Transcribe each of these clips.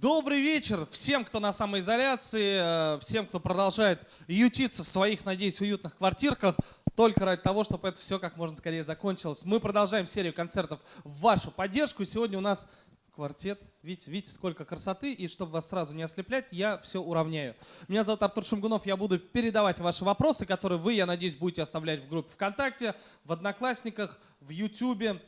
Добрый вечер всем, кто на самоизоляции, всем, кто продолжает ютиться в своих, надеюсь, уютных квартирках, только ради того, чтобы это все как можно скорее закончилось. Мы продолжаем серию концертов в вашу поддержку. Сегодня у нас квартет. Видите, сколько красоты. И чтобы вас сразу не ослеплять, я все уравняю. Меня зовут Артур Шамгунов. Я буду передавать ваши вопросы, которые вы, я надеюсь, будете оставлять в группе ВКонтакте, в Одноклассниках, в Ютубе,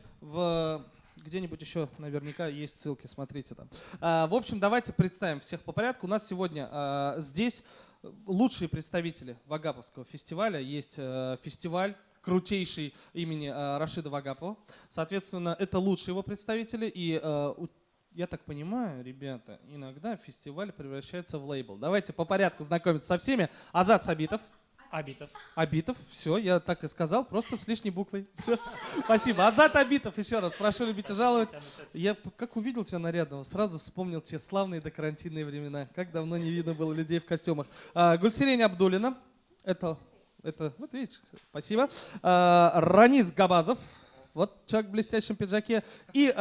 где-нибудь еще наверняка есть ссылки, смотрите там. В общем, давайте представим всех по порядку. У нас сегодня здесь лучшие представители Вагаповского фестиваля. Есть фестиваль крутейший имени Рашида Вагапова. Соответственно, это лучшие его представители. И я так понимаю, ребята, иногда фестиваль превращается в лейбл. Давайте по порядку знакомиться со всеми. Азат Сабитов. Абитов, все, я так и сказал, просто с лишней буквой. Все. Спасибо. Азат Абитов, еще раз, прошу любить и жаловать. Я как увидел тебя нарядного, сразу вспомнил те славные докарантинные времена. Как давно не видно было людей в костюмах. Гульсерень Абдуллина, это, вот видишь, спасибо. Ранис Габазов, вот человек в блестящем пиджаке. И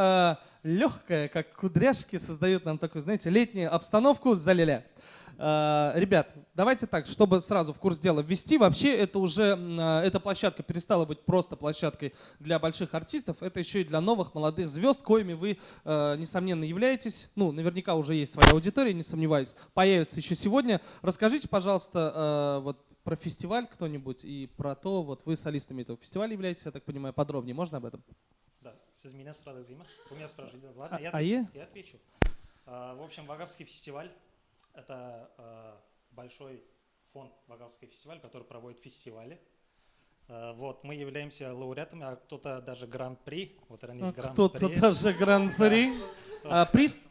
легкая, как кудряшки, создает нам такую, знаете, летнюю обстановку с Залиля. Ребят, давайте так, чтобы сразу в курс дела ввести, вообще это уже, эта площадка перестала быть просто площадкой для больших артистов, это еще и для новых молодых звезд, коими вы, несомненно, являетесь. Ну, наверняка уже есть своя аудитория, не сомневаюсь, появится еще сегодня. Расскажите, пожалуйста, вот про фестиваль кто-нибудь и про то, вот вы солистами этого фестиваля являетесь, я так понимаю, подробнее. Можно об этом? Да, сіз меня сразу зима. Вы меня спрашиваете, ладно, я отвечу. В общем, Вагаповский фестиваль — это большой фонд Вагаповский фестиваль, который проводит фестивали. Вот, мы являемся лауреатами, а кто-то даже гран-при. Вот Ранис гран-при. Кто-то даже гран-при.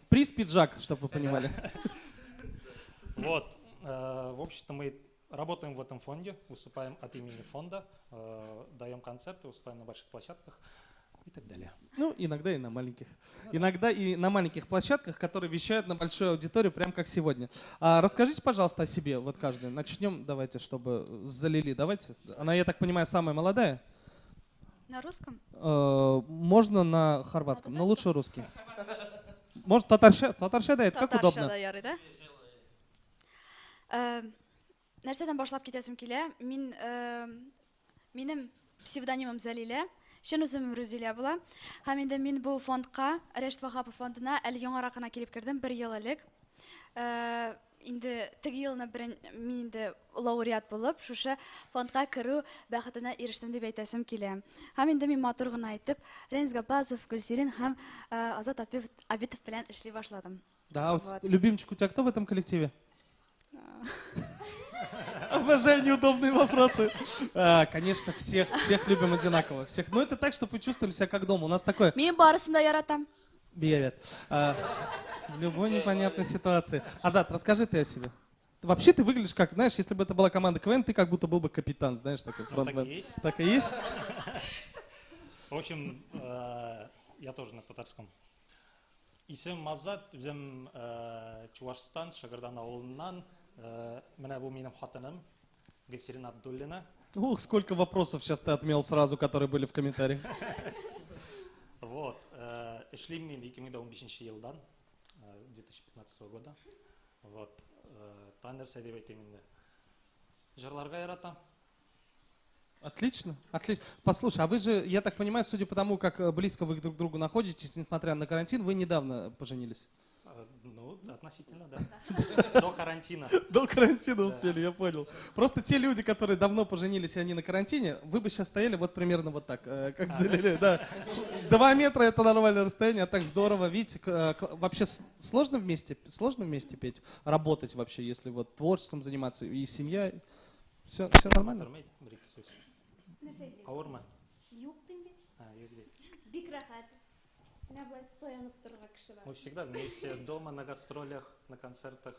Приз пиджак, чтобы вы понимали. Вот, в общем-то, мы работаем в этом фонде, выступаем от имени фонда, даем концерты, выступаем на больших площадках и так далее. Ну, иногда и на маленьких. Иногда и на маленьких площадках, которые вещают на большую аудиторию, прям как сегодня. Расскажите, пожалуйста, о себе, вот каждый. Начнем, давайте, чтобы с Залили. Давайте. Она, я так понимаю, самая молодая? На русском? Можно на хорватском, но лучше русский. Может, татарша да, это как удобно. Татарша да ярый, да? Нәрседен башлап кетесім келе. Менің псевдонимім Залилә. Шын өзім Рузилә була. Һәм инде мин бу фондка, Рашид Вагапов фондына әле яңарак кына килеп кердем, 1 ел элек. Инде теге елны мин инде лауреат булып, шушы фондка керү бәхетенә ирештем дип әйтәсем килә. Һәм инде мин матур гына әйтеп, Ранис Габазов, Гульсерень һәм Азат Абитов белән эшли башладым. Да, вот. Любимчик у тебя кто в этом коллективе? Обожаю неудобные вопросы. Конечно, всех любим одинаково. Всех. Но это так, чтобы вы чувствовали себя как дома. У нас такое... Мин барысын да яратам. Привет. В любой непонятной ситуации. Азат, расскажи ты о себе. Вообще ты выглядишь как, знаешь, если бы это была команда КВН, ты как будто был бы капитан, знаешь, такой фронтмен. Так и есть. Так и есть? В общем, я тоже на татарском. Исем Азат, үзем Чувашстан, Шагардан ауылынан. Менә бу минем хатыным Гульсерень Абдуллина. Ух, сколько вопросов сейчас ты отмел сразу, которые были в комментариях. Вот, эшлим мин 2015 елдан, 2015 года. Вот, Танер Садевайте минде. Жарларга яратам. Отлично, отлично. Послушай, а вы же, я так понимаю, судя по тому, как близко вы друг к другу находитесь, несмотря на карантин, вы недавно поженились? Ну, относительно, да. До карантина. До карантина успели, я понял. Просто те люди, которые давно поженились, и они на карантине, вы бы сейчас стояли вот примерно вот так, как Залили. Да. 2 метра — это нормальное расстояние, а так здорово. Видите, вообще сложно вместе петь, работать вообще, если вот творчеством заниматься и семья. Все нормально? Ауырма? Юк деймін бе? Бик рахат. Менә былай таянып торырга кеше бар. Мы всегда вместе, дома, на гастролях, на концертах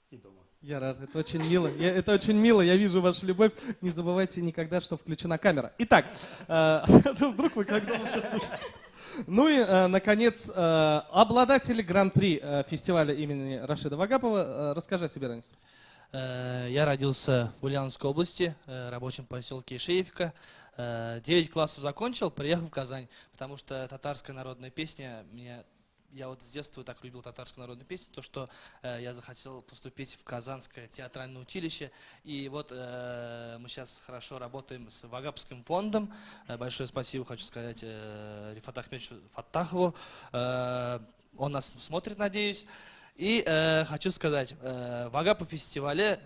и дома. Я рад, это очень мило. Это очень мило, я вижу вашу любовь. Не забывайте никогда, что включена камера. Итак, вдруг вы как дома сейчас слушаете. Ну и, наконец, обладатель гран-при фестиваля имени Рашида Вагапова. Расскажи о себе, Ранис. Я родился в Ульяновской области, рабочем поселке Ишеевка. 9 классов закончил, приехал в Казань, потому что татарская народная песня меня я вот с детства так любил татарскую народную песню, то что я захотел поступить в Казанское театральное училище. И вот мы сейчас хорошо работаем с Вагапским фондом. Большое спасибо хочу сказать Рифату Ахмедовичу Фаттахову. Он нас смотрит, надеюсь. И хочу сказать, Вагапы фестивале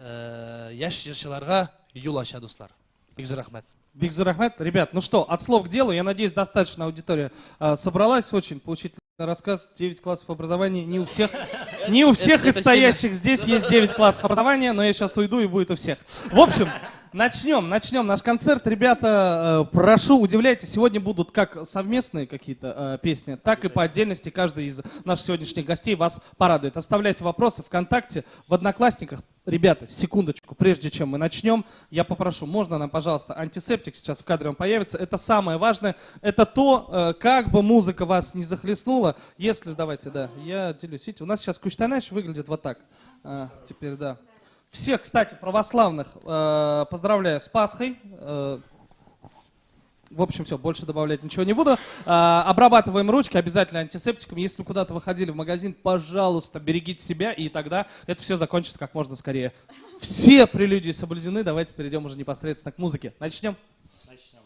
яш жырчыларга юл ашады достар. Бигзур рахмет. Бигзур Ахмед. Ребят, ну что, от слов к делу. Я надеюсь, достаточно аудитория собралась. Очень поучительный рассказ. 9 классов образования. Не у всех из стоящих здесь есть 9 классов образования, но я сейчас уйду и будет у всех. В общем, начнем наш концерт. Ребята, прошу, удивляйте, сегодня будут как совместные какие-то песни, так и по отдельности. Каждый из наших сегодняшних гостей вас порадует. Оставляйте вопросы ВКонтакте, в Одноклассниках. Ребята, секундочку, прежде чем мы начнем, я попрошу, можно нам, пожалуйста, антисептик сейчас в кадре он появится. Это самое важное, это то, как бы музыка вас не захлестнула. Если, давайте, да, я делюсь. Видите, у нас сейчас Куштанач выглядит вот так. Теперь, да. Всех, кстати, православных поздравляю с Пасхой. В общем, все, больше добавлять ничего не буду. Обрабатываем ручки, обязательно антисептиком. Если вы куда-то выходили в магазин, пожалуйста, берегите себя, и тогда это все закончится как можно скорее. Все прелюдии соблюдены, давайте перейдем уже непосредственно к музыке. Начнем? Начнем.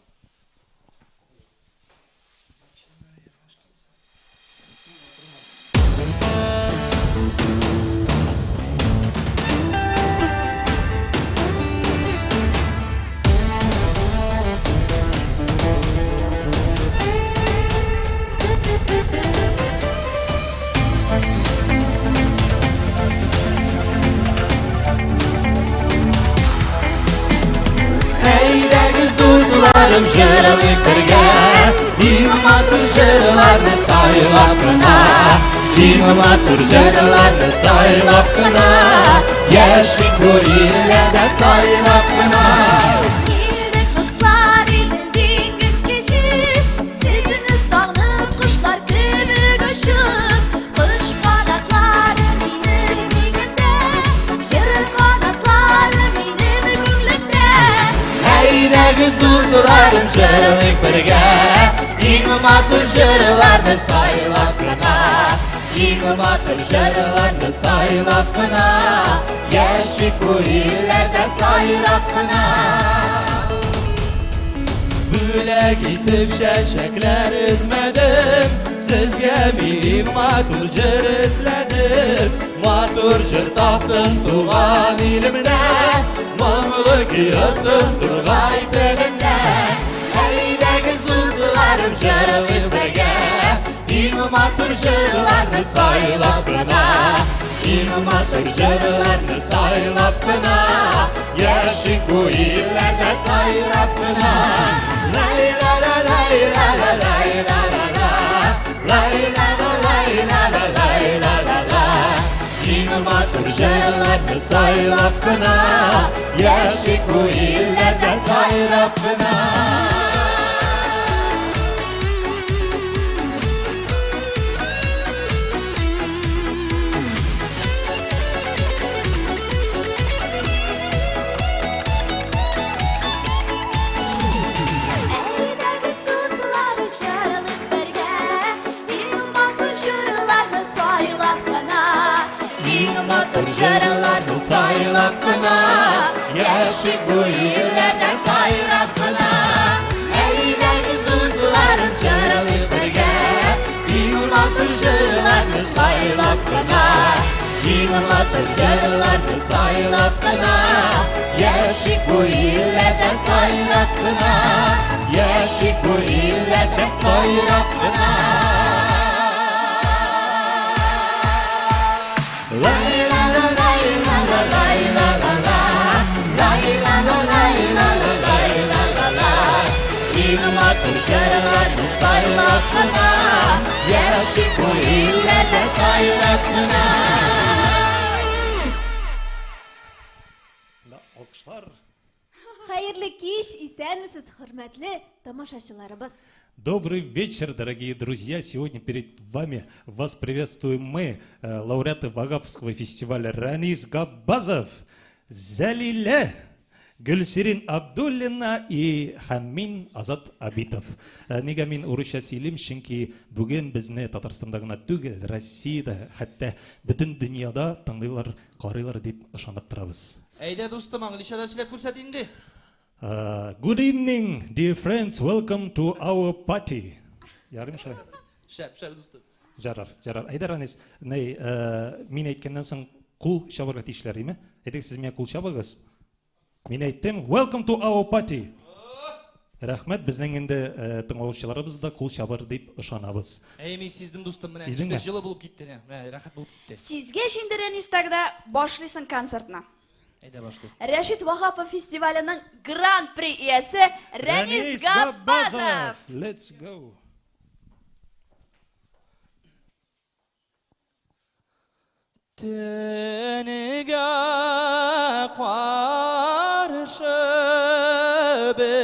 Dostlarım jırılık birge İmamatır jırlarını saylap kına İmamatır jırlarını saylap kına Yaşık bu illerde saylap kına İldik kızlar idildiğiniz gece Sizini sağınıp kuşlar gibi göçüp Kış kanatları benim migimde Şirin kanatları benim gümlümde Haydagiz dostlarım jırılık birge İmamatır jırlarını saylap kına İmamatır jırlarını saylap kına Yaşık bu illerde saylap kına Bülek itip şeşekler izmedim Sizge bir matur jır izledim Matur jır taptın tuğan ilimden Mamlık yıttın turgay telimden Haydagiz dostlarım jırılık birge İmamatır jırlarını saylap kına İmamatır jırlarını saylap kına Yaşık bu illerde saylap kına Lay la la lay la la lay la la la Lay la la lay la la lay la la la İmamatır jırlarını saylap kına Yaşık bu illerde saylap kına Eydegiz dostlarım jırılık birge İmamatır jırlarını saylap kına İmamatır jırlarını saylap kına Yaşık bu illerde saylap kına Eylegiz dostlarım jırılık birge İmamatır jırlarını saylap kına İmamatır jırlarını saylap kına Yaşık bu illerde saylap kına Yaşık bu illerde saylap kına Lay la la lay la la lay la la la Lay la la lay la la lay la la la İmamatır jırlarını saylap kına Yaşık bu illerde saylap kına Да, alkışlar. Hayırlı kеш, исәнмесез, хөрмәтле тамашачыларыбыз. Добрый вечер, дорогие друзья! Сегодня перед вами вас приветствуем мы, лауреаты Вагаповского фестиваля Ранис Габбазов, Залиле, Гүлсерин Абдуллина и Хаммин Азат Абитов. Неге мен урысча сөйлеймін, чөнки бүген безне Татарстанда гына түгел, Россияда, хәтта бүтін дөньяда тыңлыйлар, карыйлар дип ышанып торабыз. Әйдә дустым, англишчада сөйләп күрсәт инде. Good evening, dear friends. Welcome to our party. Ярым шай. Шәп дустым. Жарар. Айдар анис, мин әйткәннән соң кул чабырга тиешләр име? Әйтик, сез миңа кул чабыгыз. Мин әйттем, welcome to our party. Рәхмәт, безнең инде тыңлаучыларыбыз да кул чабыр дип ышанабыз. Мен сиздем дустым, менә Сиздеңме? жылы булып китте, рәхәт булып китте. Сезгә шиндерәнис тогда башлыйсың концертны. Әйдә башлыйк. Рәшит Вахапов фестиваленең гран-при иясе Рәнис Габбасов. Let's go. Төнегә каршы берәү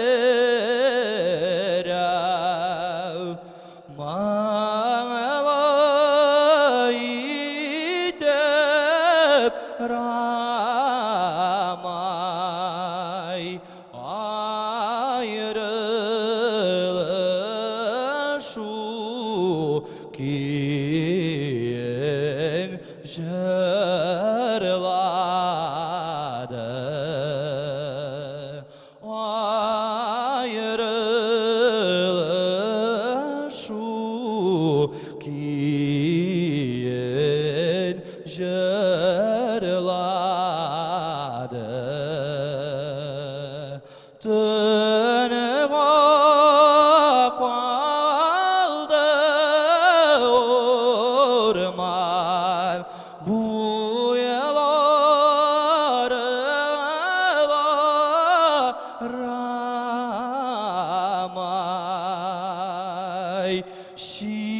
малай итеп рамай аерылышу киен жырлады аерылышу киен жырлады төнігә қалды орман рамай шишмәләрдә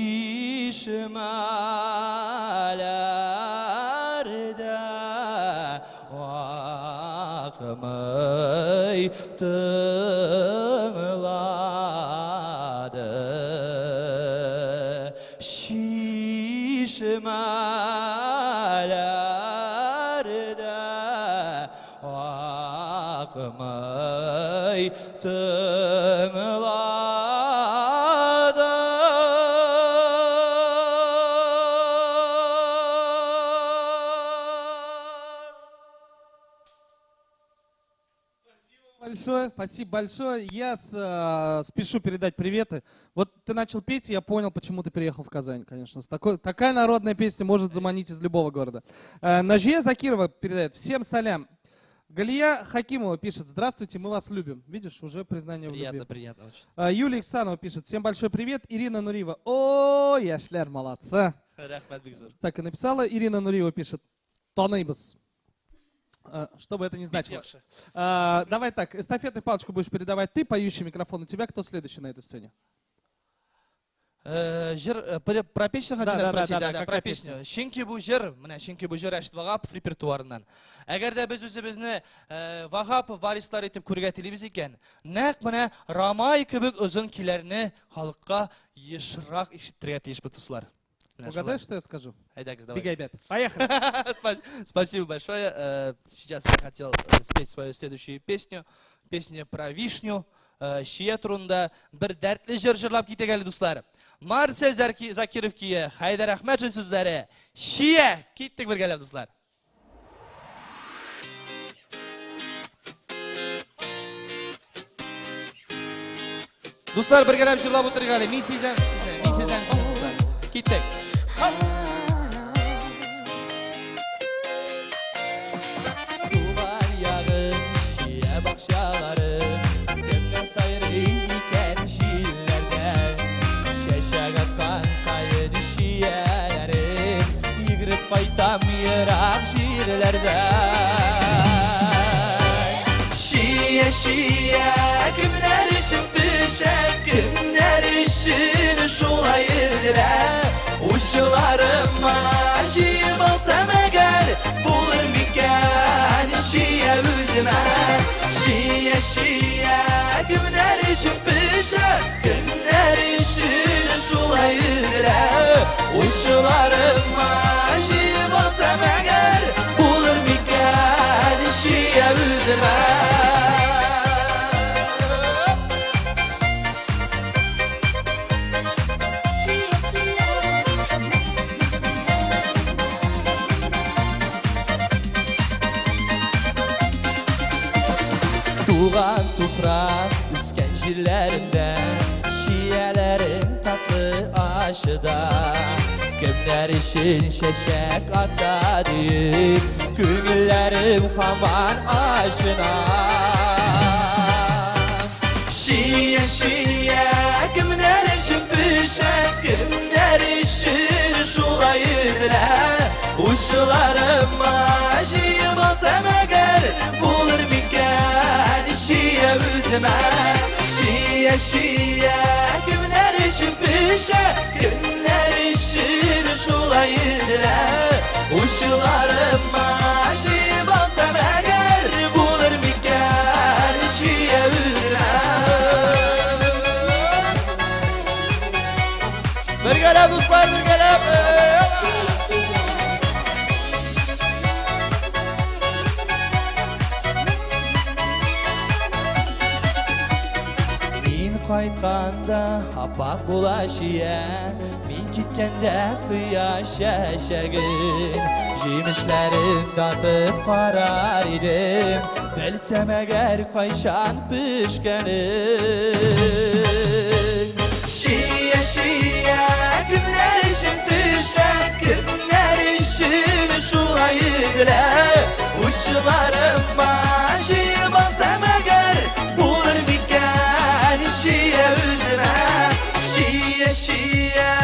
акмый тыңлады шишмәләрдә акмый тыңлады. Спасибо большое. Я спешу передать приветы. Вот ты начал петь, и я понял, почему ты переехал в Казань, конечно. Такая народная песня может заманить из любого города. Нажия Закирова передает: всем салям. Галия Хакимова пишет: здравствуйте, мы вас любим. Видишь, уже признание в любви. Приятно очень. Юлия Иксанова пишет: всем большой привет. Ирина Нуриева: о, яшляр, молодца. Рахмат бик зур. Так и написала. Ирина Нуриева пишет: таныйбыз. Что бы это ни значило. Давай так, эстафетную палочку будешь передавать ты, поющий микрофон. У тебя кто следующий на этой сцене? Про песню хотел спросить, да, про песню. Чөнки бу җыр, менә чөнки бу җыр Рәшит Вагапов репертуарыннан. Әгәр дә без үзебезне Вагапов варислар итеп күрергә телибез икән, нәкъ менә Рамай кебек озын көйләрне халыкка ешрак ишеттерергә тиешбез дуслар. Угадай, что я скажу? Айдагыз, Бегай, бет. Поехали. Спасибо большое. Сейчас я хотел спеть свою следующую песню. Песня про вишню. Шия турында бер дәртле җыр җырлап китәк әле дуслар. Марсель Закиров кие, Хайдар Әхмәтшин сүзләре. Шия, киттек бергәләп дуслар. Дуслар, бергәләп җырлап утырыйк әле. Мин сизәм, дуслар. Киттек. Duvar yağı, şiye bakşaları, köpten sayır iken şiirlerde, şeşek atkan sayır şiyelerim, yıgırıp kaytam yırak şiirlerde. Şiye şiye, kimler için fişek, kimler için şolay izle, uşularıma şiir balsam eğer, bulur miken şiye üzme. Şiye şiye, kimler için fişek, kimler için şolay izle, uşularıma şiir balsam eğer, bulur miken şiye üzme. Tuğan tufrak üsken jirlerinde Şiyelerin tatlı aşıda Kimler için şeşek atta deyip Gönüllerim haman aşına Şiye şiye kimler için pişek Kimler için şulay izle Uşlarım acıyı basam eğer Bulur miken şiye üzme Şiye şiye kimler için pişek Kimler için şulay izle Uşlarım acıyı basam eğer Bulur miken şiye üzme Birgele dostlar birgele Qaytqanda hapak bulaşıya Min kitkende kıyaş yaşagın Jimişlerin tatıp karar idim Bilsem eğer kayşan pişkenin Şiye şiye kimler için düşen Kimler için şu ayıdle Uşlarım acıyı basam eğer Bulur miken şiye üzme Şiye şiye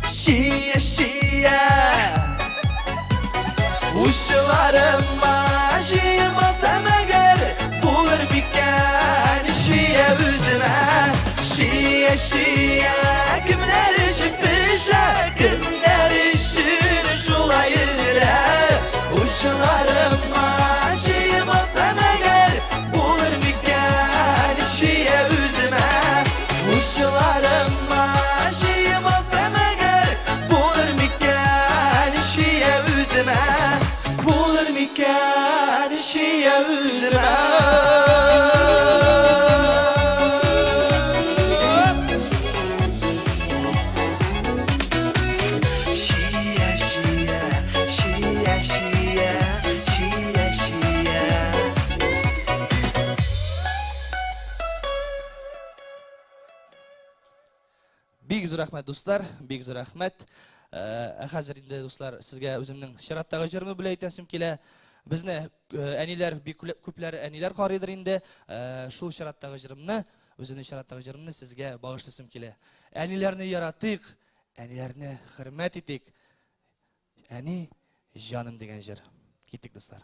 Şiye şiye Uşlarım acıyı basam eğer Bulur miken şiye üzme Şiye şiye kimler için pişer Kimler için şulay ile Uşlarım acıyı basam eğer Bulur miken şiye üzme Uşlarım acıyı basam eğer Bulur miken şiye üzme Bulur miken şiye üzme Big zor rahmet dostlar, big zor rahmet. Hazır indi dostlar, sizge özümün şarattagı jırımı bile aytansım kele. Bizne әнилер, көпләр әнилер карыйдыр инде. Шул шараттагы жырымны, өзүнүн шараттагы жырымны сезге багышласым келе. Әниләрне яратыйк, әниләрне хөрмәт итик. Әни жаным деген жыр. Киттик достар.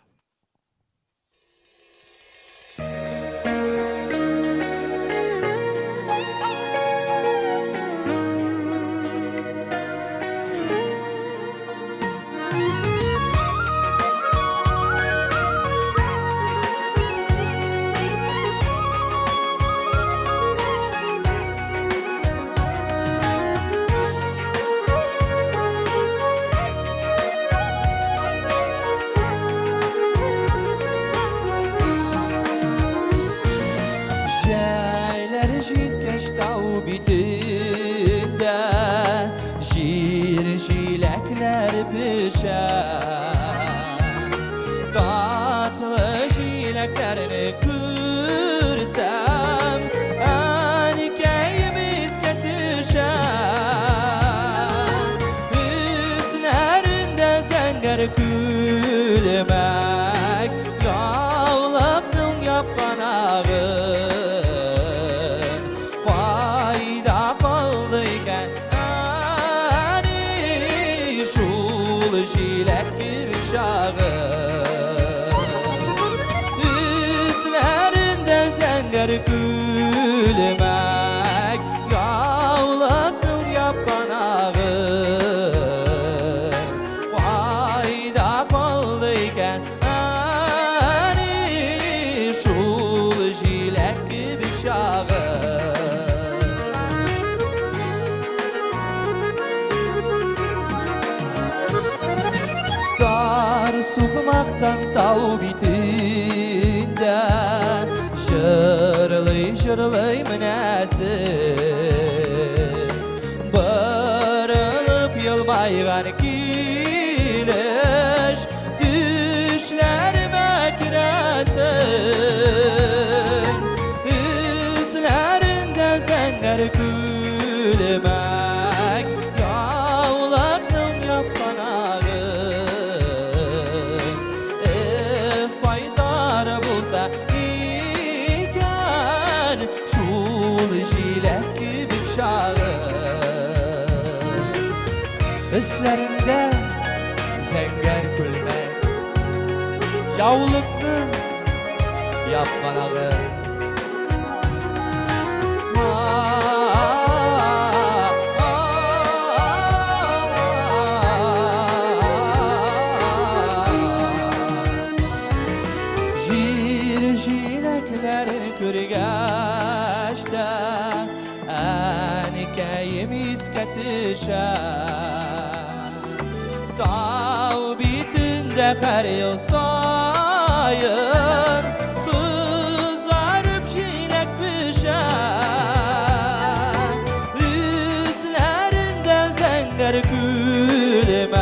Bitinde jilekler pişer Tatlı jileklerini görsem Anikeyimiz ketişer Üstlerinde zenger gülmek Yavlakның yapkan ağı Üstlerinde zenger gülmek Yavlakның yapkan ağın Fayda kaldıyken Ani şul jilek gibi şağın Dar suqmaqdan tau bitinde Jırlay minəsi Barılıp yılmayğan kiliş Düşlərime kirəsi Yavlıktın yapmanağı Jinekler kürgeçte Anikayimiz katışar Dağ bitinde her yıl sayın Kızarıp jinek pişer Üzlerinden zenger gülmek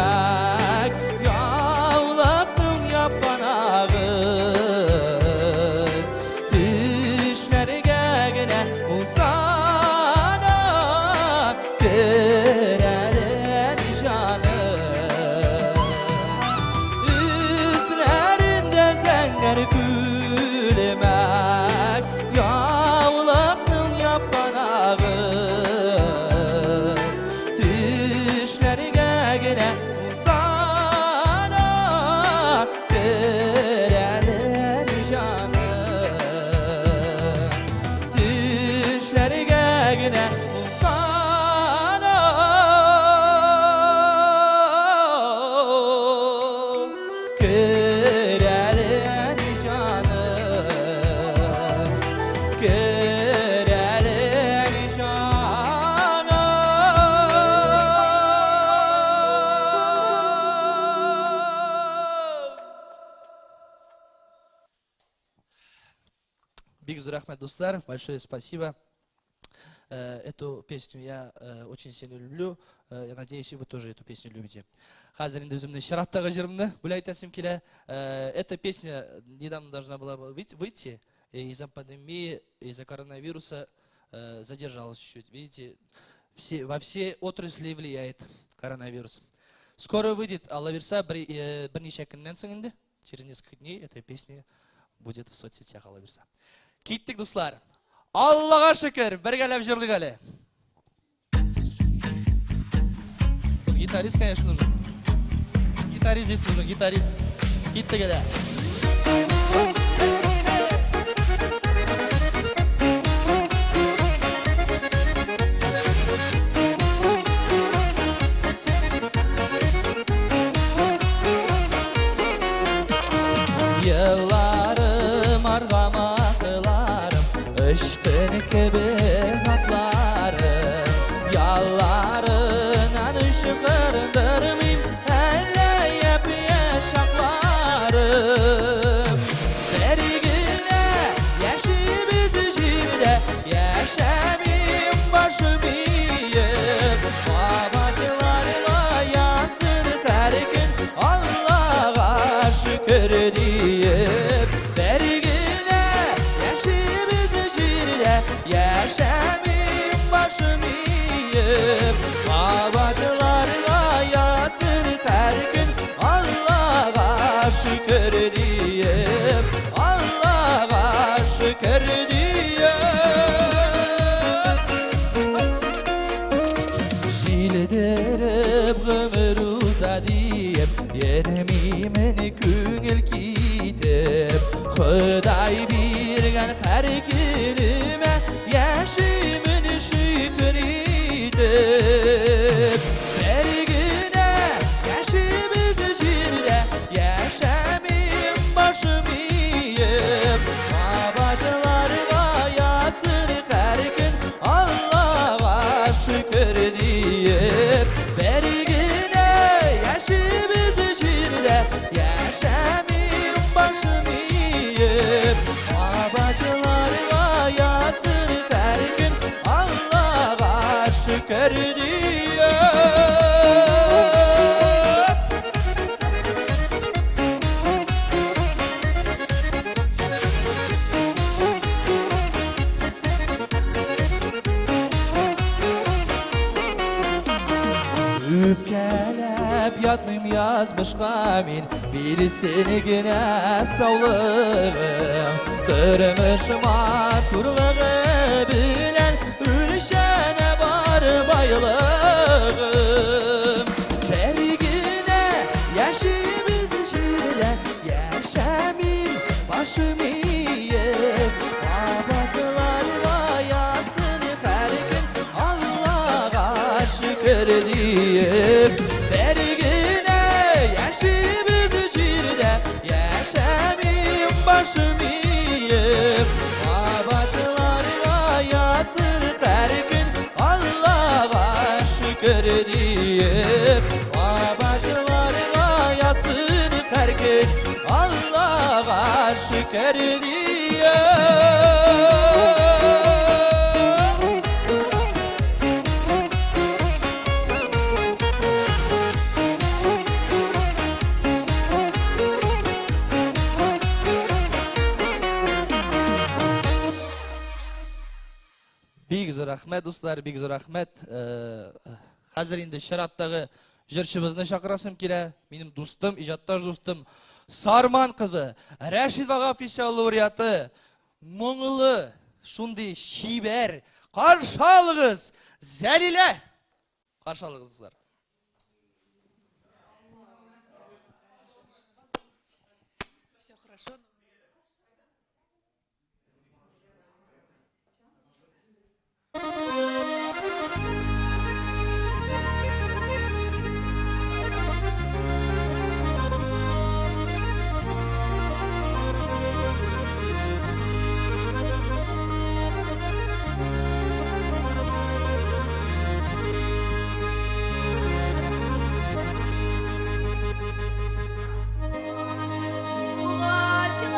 Yavlaktın yapanağı Tişlerge gene uzanıp Görelim canı Üzlerinden zenger gülmek Yavlaktın yapanağı Tişlerge gene uzanıp Görelim canı Düşlerge gene uzanıp Görelim canı Görelim canı Биг рахмет, достар, большое спасибо. Эту песню я очень сильно люблю. Я надеюсь, и вы тоже эту песню любите. Хазар инде өзімнің шараттағы жырымды білайт әсім келе. Эта песня недавно должна была выйти. Из-за пандемии, из-за коронавируса задержалась чуть-чуть. Видите, во все отрасли влияет коронавирус. Скоро выйдет Алла Верса, бірнеше күннен соң инде. Через несколько дней эта песня будет в соцсетях Алла Верса. Киттік, достар. Аллаға шүкір, біргәләп жырлық әлі. Гитарист, конечно, нужен. Гитарист здесь нужен, гитарист. Киттік әлі. Yıllarım argamaklarım Işkın gibi hatlarım Yallarından ışıkırdırmayım Elleyip yaşaklarım Dergine yaşımız jirde Yaşamayım başımıyım Babacılarla yazsın her gün Allah'a şükür diyeyim Dergine yaşımız jirde Yaşamayım başımıyım Babacılarla yazsın her gün Allah'a şükür diyeyim Allah'a şükür diyeyim Jildirip ömür uzadiyip Yermimin küngül kitip Xuday birgen her günüme Yaşımın şükür edip Her güne yaşımız jirde Yaşamayım başımıyım Babacılarla yazsın her gün Allah'a şükür diyeyim Her güne yaşımız jirde Yaşamayım başımıyım Babacılarla yazsın her gün Allah'a şükür diyeyim Üpkelep yatmayım yazmışqa min Birisini güne sağlığım Tırmışıma turlığı bilen Ülşene var bayılığım Her güne yaşımız jirde Yaşamayım başım iyiyim Abatlar gayasın her gün Allah'a şükür diyeyim Bir güne yaşımız içinde Yaşamayım başım iyiyim Abatlar gayasın her gün Allah'a şükür diyeyim Abatlar gayasın her gün Allah'a şükür diyeyim Big zor rahmet dostlar, big zor rahmet. Hazır indi şarattagı jürçimizni şakırasım kile. Benim dostum, ijadtaş dostum Sarman kızı, Rashid Vaga festival laureatı, Moңылы, şundi şiber, karşalığız Zəlile. Karşalığız dostlar. Ulaşım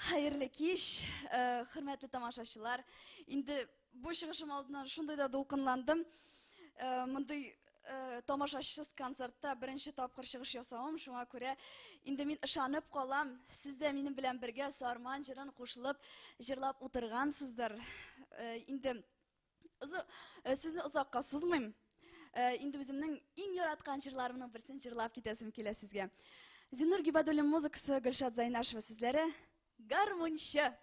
Hayırlı kеш, hürmetli tamaşaçılar. Indi bu çıkışım aldığından şunday da dolkınlandım. Mınday tamaşaçısız konsertta birinci tapkır çıkış yasamam. Şuna göre indi men ışanıp kalam. Siz de benim bilen birge sarman jırın koşulup jırlap oturgansızdır. Indi sözünü uzakka suzmayım. Indi bizimning eng yaratgan jırlarımның birisini jırlap ketesim kele sizge. Zinur Gibadulin muzikası Gülşat Zaynasheva sizlere. Гармоньща.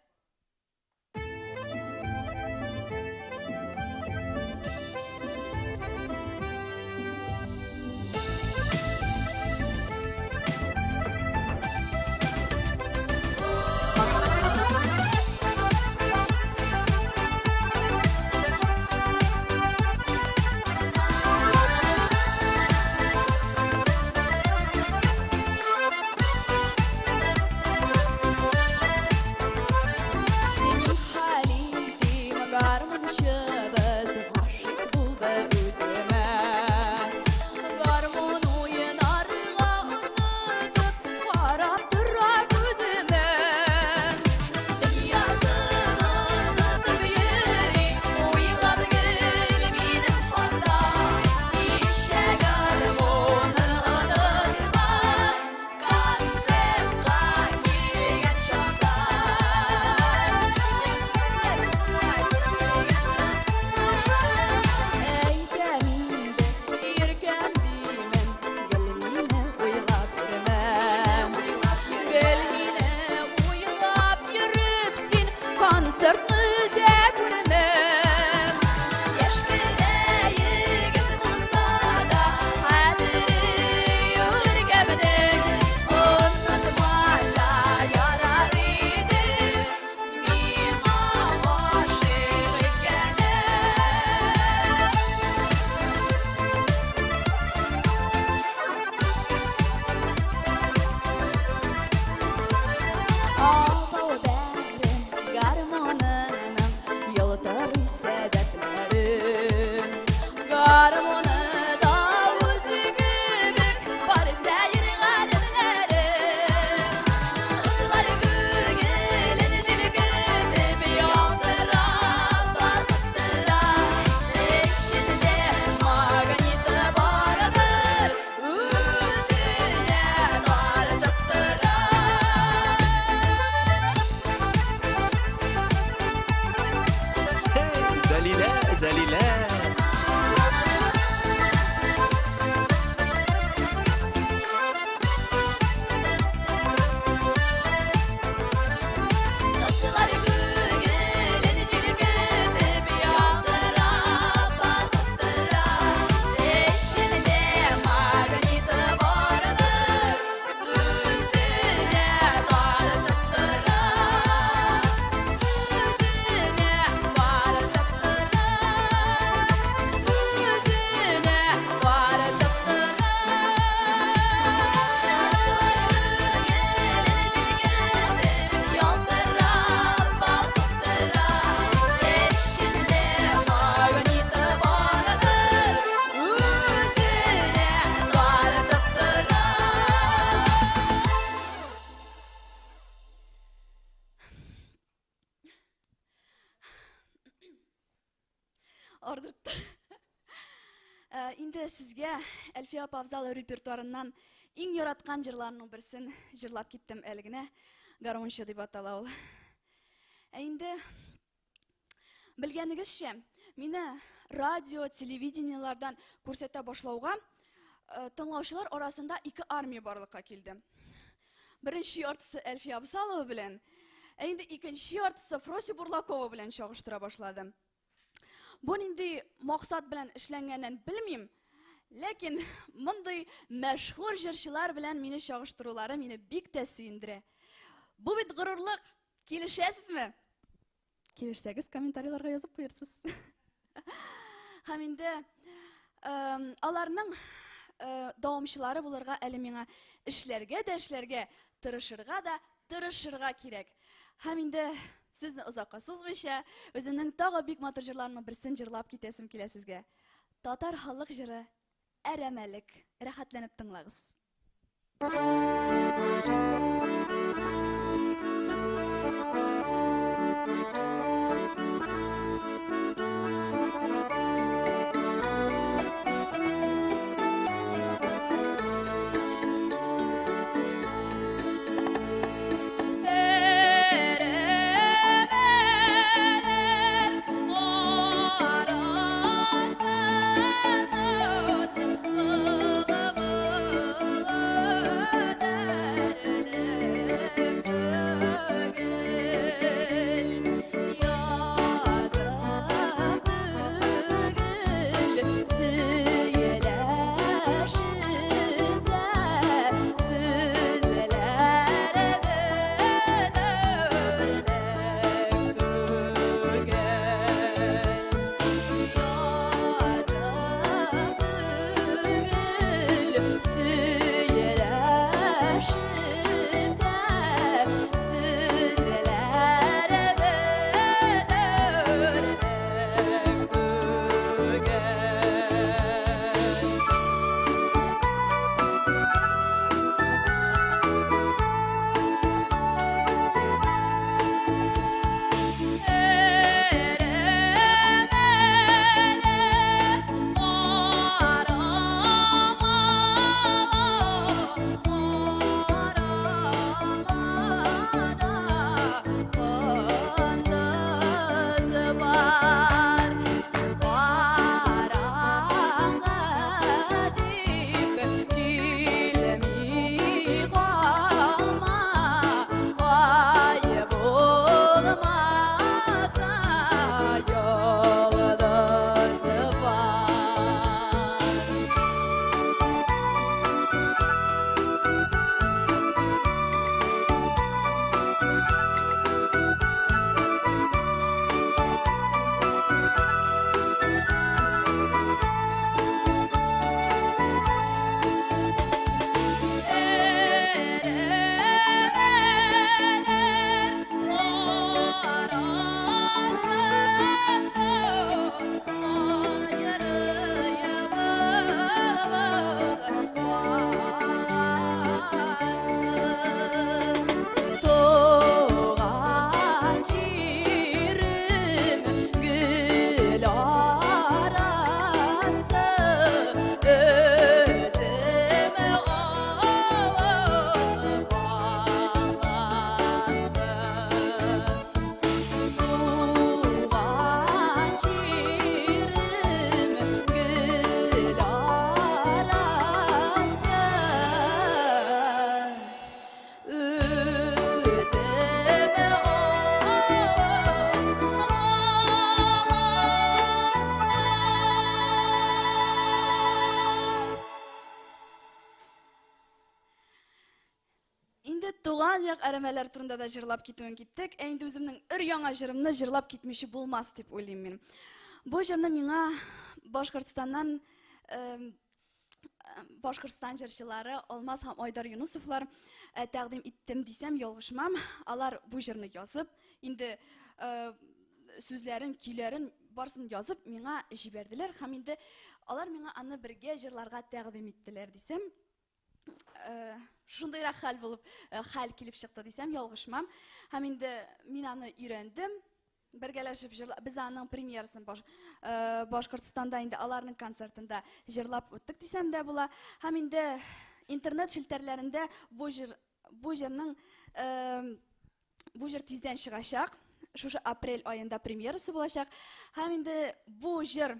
Ordurttu. Indi sizge Elfiya Pavzal репертуарынан иң яраткан жырларның берсен жырлап киттем әлегенә. Гармоньща дип атала ул. Инде белгәнегезчә, мине радио, телевидениелардан күрсәтә башлауга тыңлаучылар арасында ике армия барлыкка килде. Беренче яртысы Элфия Абзалова белән, инде икенче яртысы Фроси Бурлакова белән чагыштыра башладым. Бу нинди максат белән эшләнгәнен белмим, ләкин мондый мәшһүр җырчылар белән мине чагыштырулары мине бик тә сөендерә. Бу бит горурлык. Килешәсезме? Килешсәгез комментарийларга язып куярсыз. Һәм инде аларның дәвамчылары булырга әле миңа эшләргә тырышырга кирәк. Һәм инде Сезне озакка сузмыйча, өземнең тагы бик матур җырларның берсен җырлап китәсем килә сезгә. Татар халык җыры Әрәмәлек. Рәхәтләнеп тыңлагыз. Туган як әрәмәләр турында да җырлап китүен киттек. Инде үземнең өр-яңа җырымны җырлап китмичә булмас дип уйлыйм мин. Бу җырны миңа Башкортстаннан Башкортстан җырчылары Алмаз һәм Айдар Юнусовлар тәкъдим иттем дисәм ялгышмам. Алар бу җырны язып, инде сүзләрен, көйләрен барсын язып миңа җибәрделәр һәм инде алар миңа аны бергә җырларга тәкъдим иттеләр дисәм, шундыйрак хәл булып, хәл килеп чыкты дисәм ялгышмам. Һәм инде мин аны өйрәндем. Бергәләшеп җырлап, без аның премьерасын Башкортстанда инде аларның концертында җырлап үттек дисәм дә була. Һәм инде интернет шелтәрләрендә бу җыр тиздән чыгачак. Шушы апрель аенда премьерасы булачак. Һәм инде бу җыр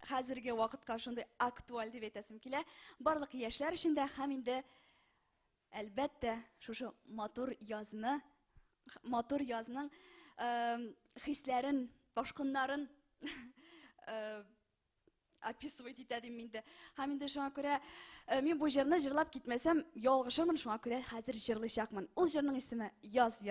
хәзерге вакытка шундый актуаль дип әйтәсем килә. Барлык яшьләр өчен дә һәм инде әлбәттә шушы матур язның хисләрен, башкыннарын описывать итәдем инде. Һәм инде шуңа күрә мин бу җырны җырлап китмәсәм ялгышырмын, шуңа күрә хәзер җырлыйчакмын. Ул җырның исеме Яз.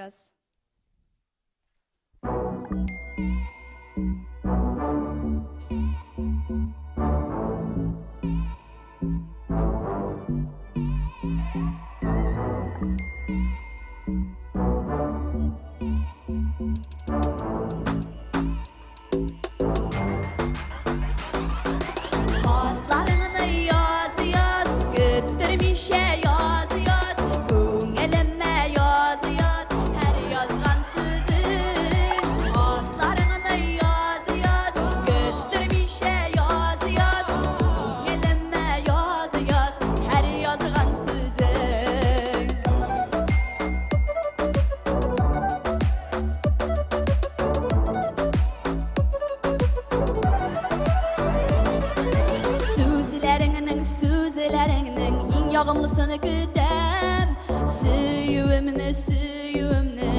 Yağımlısını kütem Süyümünü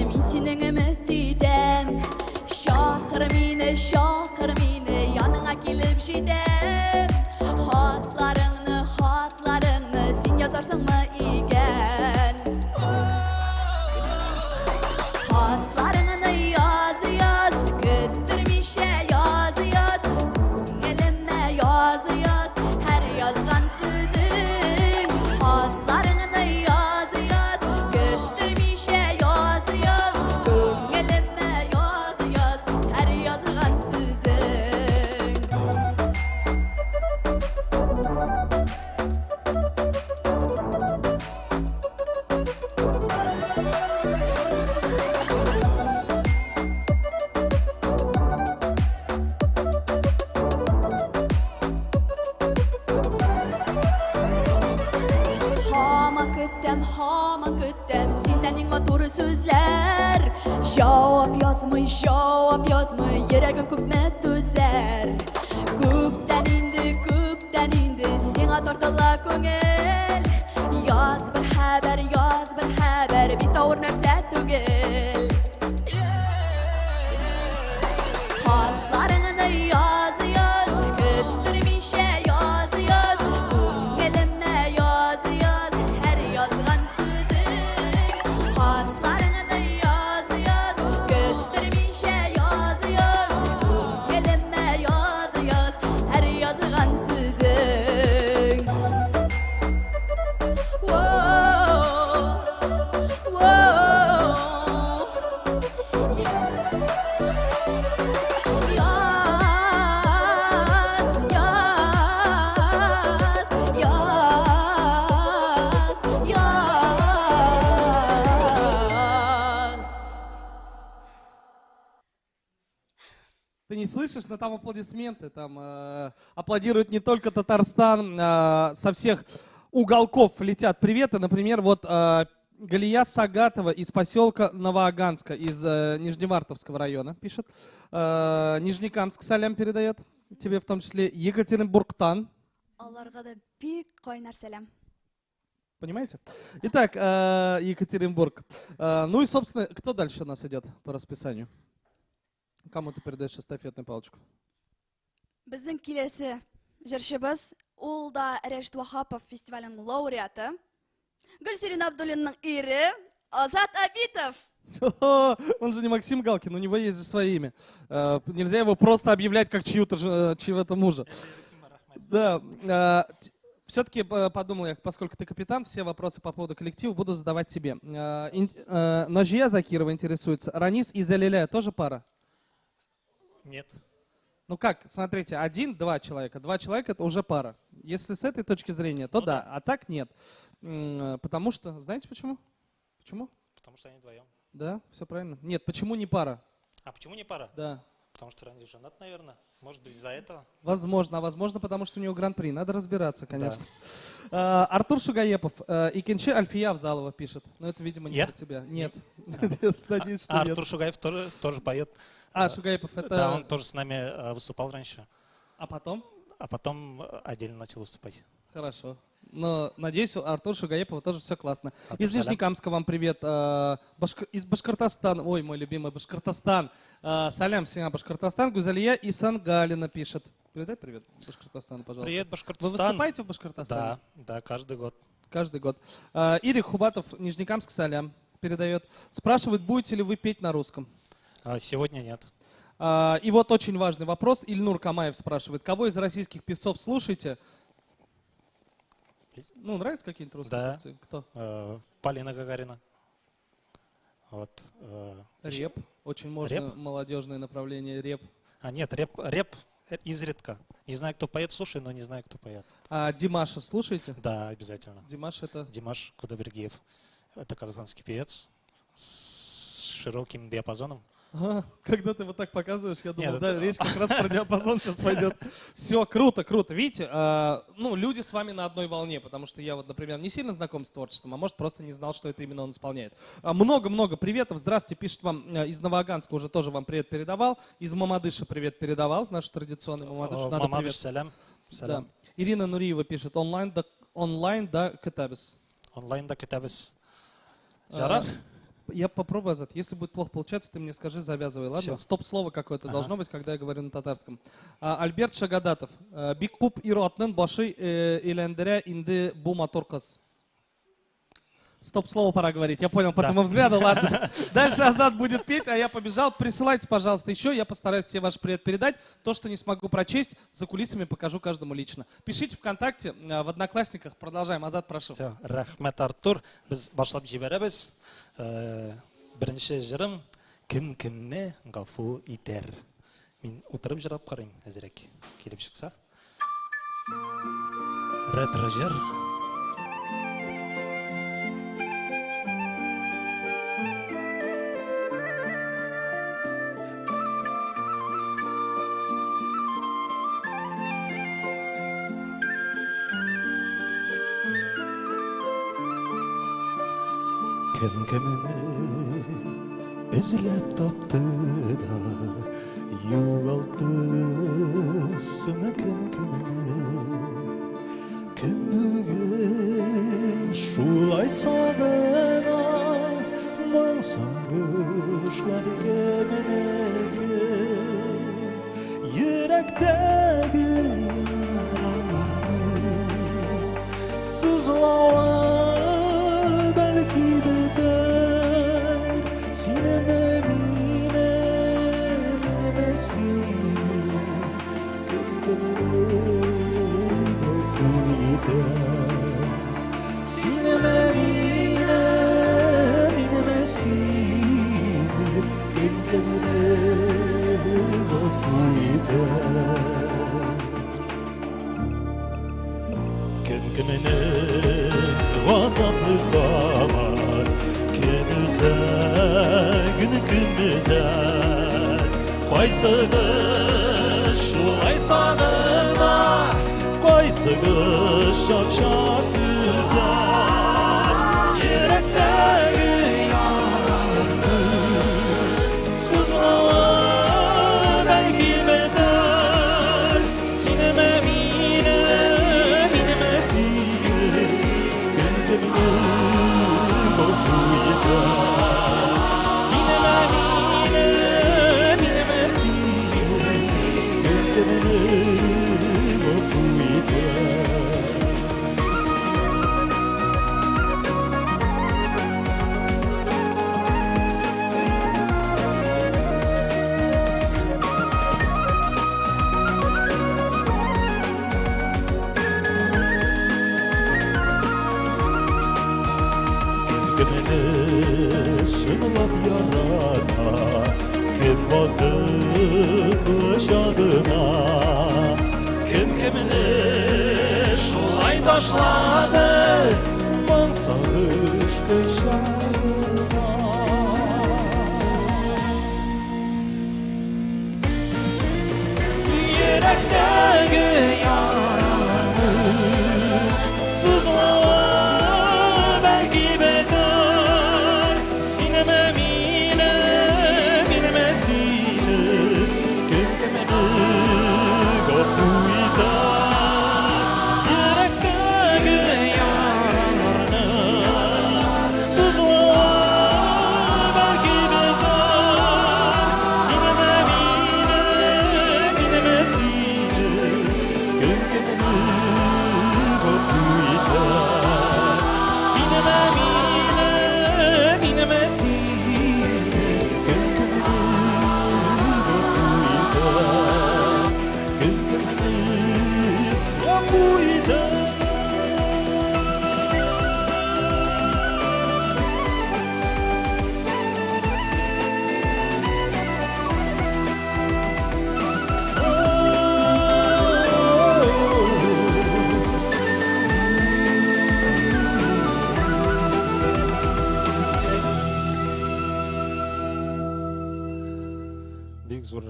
min senin ümit idem Şakır mine yanına gelip jidem Hatlarını sen yazarsın mı igen Hatlarını yaz Küttürmişe yaz Elime yaz her yazgan sözün Hatlarını yaz Küttürmişe yaz Elime yaz her yazgan sözün Haman küttem senden en maturu sözler Cevap yazmay Yüreğin küpme tözer Küpten indi Sena tortala köngel Yaz bir haber Bir tavır nerse tügel Hatlarını yaz Küttürmişe yaz Elime yaz her yazgan sözün Hatlarını yaz Küttürmişe yaz Elime yaz her yazgan sözün Whoa, whoa. Ты не слышишь, но там аплодисменты, там аплодирует не только Татарстан, со всех уголков летят приветы. Например, вот Галия Сагатова из поселка Новоаганска, из Нижневартовского района пишет. Нижнекамск салям передает, тебе в том числе. Екатеринбургтан. Алларга да бик кайнар сәлам. Понимаете? Итак, Екатеринбург. Ну и, собственно, кто дальше у нас идет по расписанию? Кому ты передаешь эстафетную палочку? Безнең киләсе җырчыбыз, ул да Рәшит Вахапов фестиваленең лауреаты. Гөлсирин Абдуллинның ире Азат Абитов. Он же не Максим Галкин, у него есть же свое имя. Нельзя его просто объявлять как чьего-то мужа. Да. Все-таки подумал я, поскольку ты капитан, все вопросы по поводу коллектива буду задавать тебе. Ножья Закирова интересуется. Ранис и Залиля тоже пара? Нет. Ну как, смотрите, 1-2 человека. 2 человека это уже пара. Если с этой точки зрения, то да, а так нет. Потому что, знаете почему? Почему? Потому что они вдвоем. Да, все правильно. Нет, почему не пара? А почему не пара? Да. Потому что Ранди женат, наверное. Может быть, из-за этого? Возможно, а возможно, потому что у него гран-при. Надо разбираться, конечно. Да. Артур Шугаепов. Икенче Альфия Авзалова пишет. Но это, видимо, не про тебя. Нет. Артур Шугаев тоже поет. Шугаепов это... Да, он тоже с нами выступал раньше. А потом? А потом отдельно начал выступать. Хорошо. Но, надеюсь, у Артура Шугаепова тоже все классно. Из Нижнекамска вам привет. Из Башкортостана. Ой, мой любимый Башкортостан. Салям, Сина Башкортостан. Гузалия и Сангалина пишет. Передай привет Башкортостану, пожалуйста. Привет, Башкортостан. Вы выступаете в Башкортостане? Да, каждый год. Каждый год. Ирик Хубатов, Нижнекамск, салям, передает. Спрашивает, будете ли вы петь на русском? Сегодня нет. И вот очень важный вопрос. Ильнур Камаев спрашивает, кого из российских певцов слушаете? Ну, нравятся какие-нибудь русские певцы? Кто? Полина Гагарина. Вот, рэп. Очень можно молодежное направление, рэп. Нет, рэп изредка. Не знаю, кто поет, слушаю, но не знаю, кто поет. А Димаша слушаете? Да, обязательно. Димаш это? Димаш Кудайбергиев. Это казахстанский певец с широким диапазоном. Когда ты вот так показываешь, я думал, да, речь как раз про диапазон сейчас пойдет. Все, круто, круто. Видите, ну, люди с вами на одной волне, потому что я вот, например, не сильно знаком с творчеством, а может просто не знал, что это именно он исполняет. Много-много приветов. Здравствуйте, пишет вам из Новоаганска, уже тоже вам привет передавал. Из Мамадыша привет передавал, наш традиционный Мамадыш. Мамадыш, салям. Да. Ирина Нуриева пишет, онлайнда көтәбез. Онлайнда көтәбез. Жарар? Я попробую, Азат. Если будет плохо получаться, ты мне скажи, завязывай, ладно? Всё. Стоп-слово какое-то должно быть, когда я говорю на татарском. Альберт Шагадатов. Бик күп ир-атның башы әйләндерә инде бу матур кыз. Стоп-слово пора говорить. Я понял по твоему взгляду, ладно. Дальше Азат будет петь, а я побежал. Присылайте, пожалуйста, еще. Я постараюсь все ваши привет передать. То, что не смогу прочесть, за кулисами покажу каждому лично. Пишите ВКонтакте, в Одноклассниках. Продолжаем. Азат, прошу. Все, рахмет, Артур. Біз башлап жіберебіз. Бірінші жырым кім-кімне ғафу итер. Мен отырып жырап қарайым, әзірек келіп шықса. Ретро жыр. Кім-кіміні ізлеп тапты да юғалты сыңы кім-кіміні кім бүгін шулай сағына маң сағышлар кімінекі жүректегі яраларны сызлауа Sineme mine, mineme sine, kım-kımını gafur iter. Sineme mine, mineme sine, kım-kımını gafur iter. Kım-kımını gazaplı kamar, günü gündüzer Koysıgı şulay sanına Koysıgı şak güzel Yürekteki yaralarını Sızlama belki bedel Sineme mine, mineme sine Gönlümünü şınlap yarata kim bakıp yaşadığına kim kimini şulay taşladı man sağış yaşadığına yürekteki yaralarını sızlama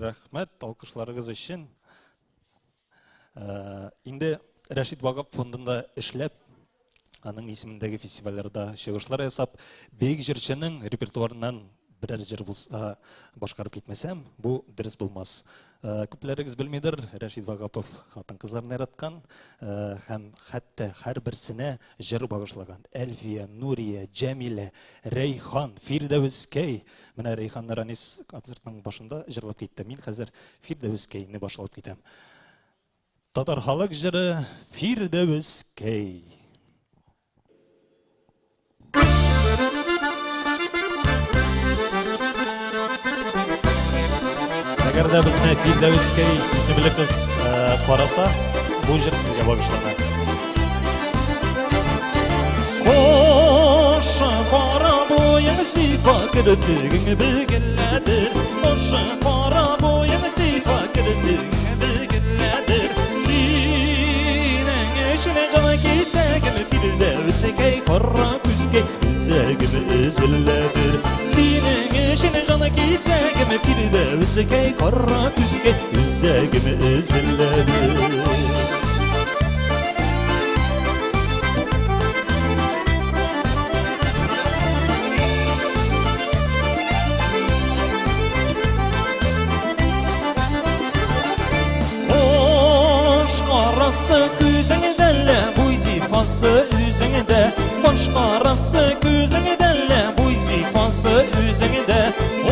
Рахмет, алкышларыгыз үшін. Инде Рашид Багап фондында эшләп, аның исемендәге фестивальләрдә чыгышлар ясап, бейек җырчының репертуарыннан бірер жер башқарып кетмесем, бұл дұрыс болмас. Көплеріңіз білмейдір, Рашид Вагапов хатын қызларын яратқан, һәм хәтті һәр бірсіне жыр бағышлаган. Әлфия, Нурия, Джамилә, Рейхан, Фирдәвескей. Менә Рейхан Наранис концертның башында жырлап кетті. Мен қазір Фирдәвескейні башылап кетем. Татар халық жыры Фирдәвескей. Әгер де бізне Фирдәвескей исемлі қыз қараса, бұл жыр сізге бағышланады. Қошы қара бойың сипа кірдігің білгіләдір. Қошы қара бойың сипа кірдігің білгіләдір. Сенің ішіне жана кесегім Фирдәвескей қара күзге үзәгім үзіләдір. Сенің ішіне жана кесегім Фирдәвескей қара күзге үзәгім үзіләдір. Күзіңдәлі бұй зифасы үзіңді, қош қарасы күзіңдәлі бұй зифасы үзіңді.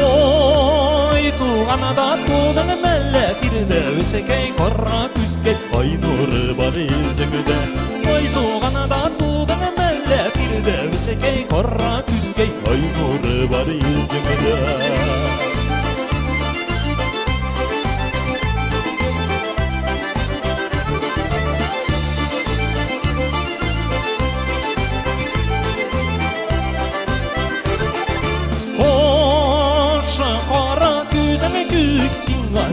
Ой, туғанада тудың мәлі Фирдәвескей қара күзге ай нұры бар өзіңді. Ой, туғанада тудың мәлі Фирдәвескей қара күзге ай нұры бар өзіңді.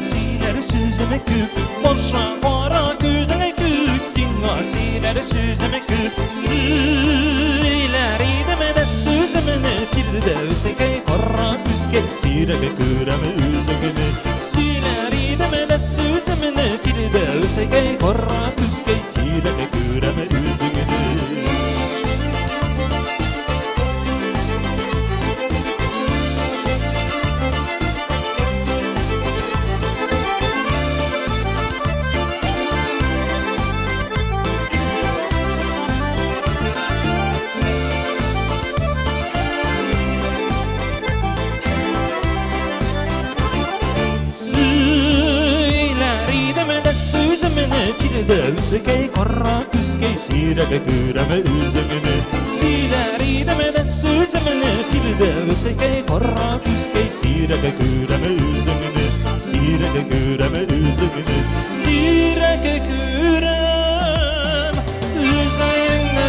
Singar sözüme küp, boşa qara gözüne küp. Singar sözüme küp, söyler idim de sözümünü Firdəveskey qara küzge sirəge görəm özümünü. Söyler idim de sözümünü Firdəveskey qara küzge sirəge görəm özümünü. Firdəveskey qara küzge sirəge görəm özümünü. Söylər idim də sözümünü Firdəveskey qara küzge sirəge görəm özümünü. Sirəge görəm özümünü. Sirəge görəm özümünü.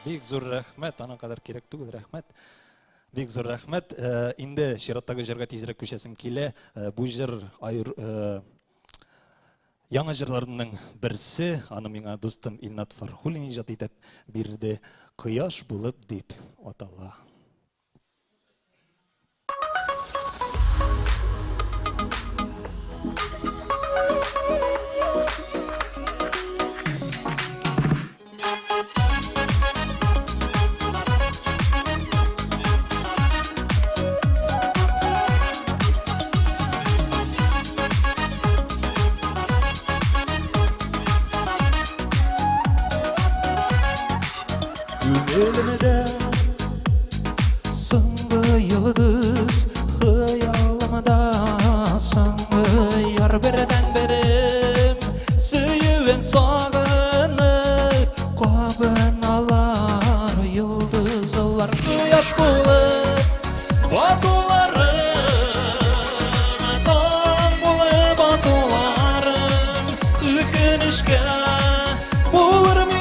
Бик зур рәхмәт, ана кадәр кирәк түгел, рәхмәт. Бик зур рәхмәт. Инде чираттагы җырга тизрәк күчәсем килә. Бу җыр яңа җырларның берсе, аны миңа дустым Илнат Фархуллин иҗат итеп бирде. Кояш булып дип атала. Ölümde soңғы yıldız, hıyalımda soңғы yar birden birim. Süyüven sağınıp, kabın alar yıldızlar. Kuyaş bulup, batularım, tam bulup batularım. Ökünüşke bulur mu?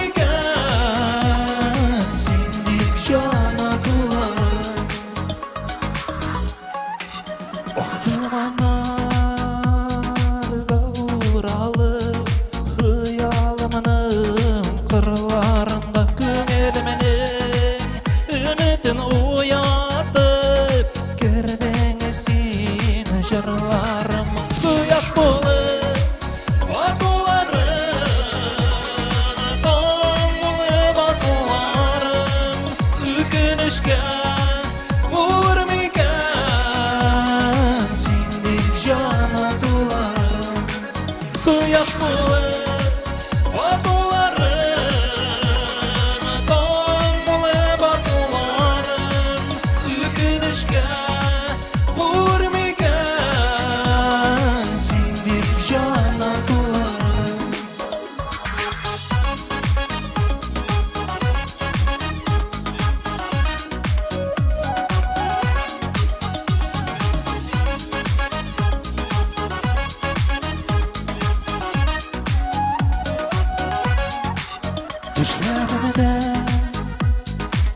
Ko'yak bulur batuların Dağın bulur batuların Ükünüşke vurmiken Sindir yanakların Düşlerimde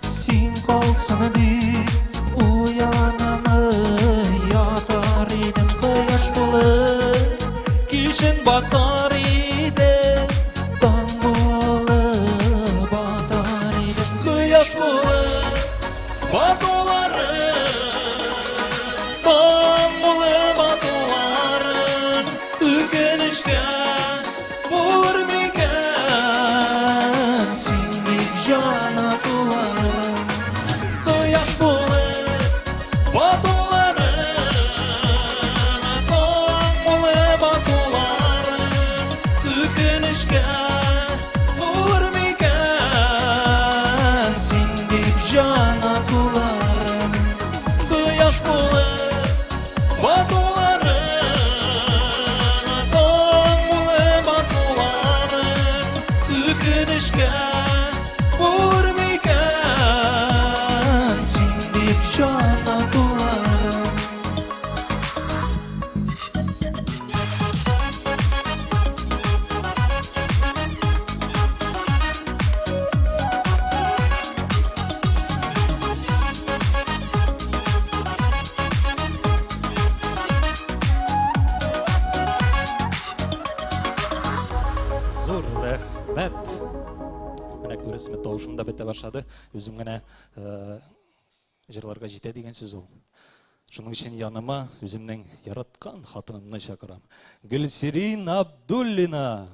sen kalsın deyip uyanamı yatar idim Ko'yaş bulur kişin batar idim Dağın bulur batar idim Ko'yaş bulur batuların Dağın bulur batuların Ügünüşke vurmiken Sindir yanakların Ko'yak bulur batuların Dağın bulur batuların Ügünüşke vurmiken Sindir yanakların Ko'yak bulur batuların Dağın bulur batuların Ügünüşke vurmiken Sindir yanakların Зур рәхмәт. Менә күрәсезме, тавышым да бетә башлады. Үзем генә җырларга җитә дигән сүз ул. Шуның өчен яныма үземнең яраткан хатынымны чакырам. Гөлсирин Абдуллина.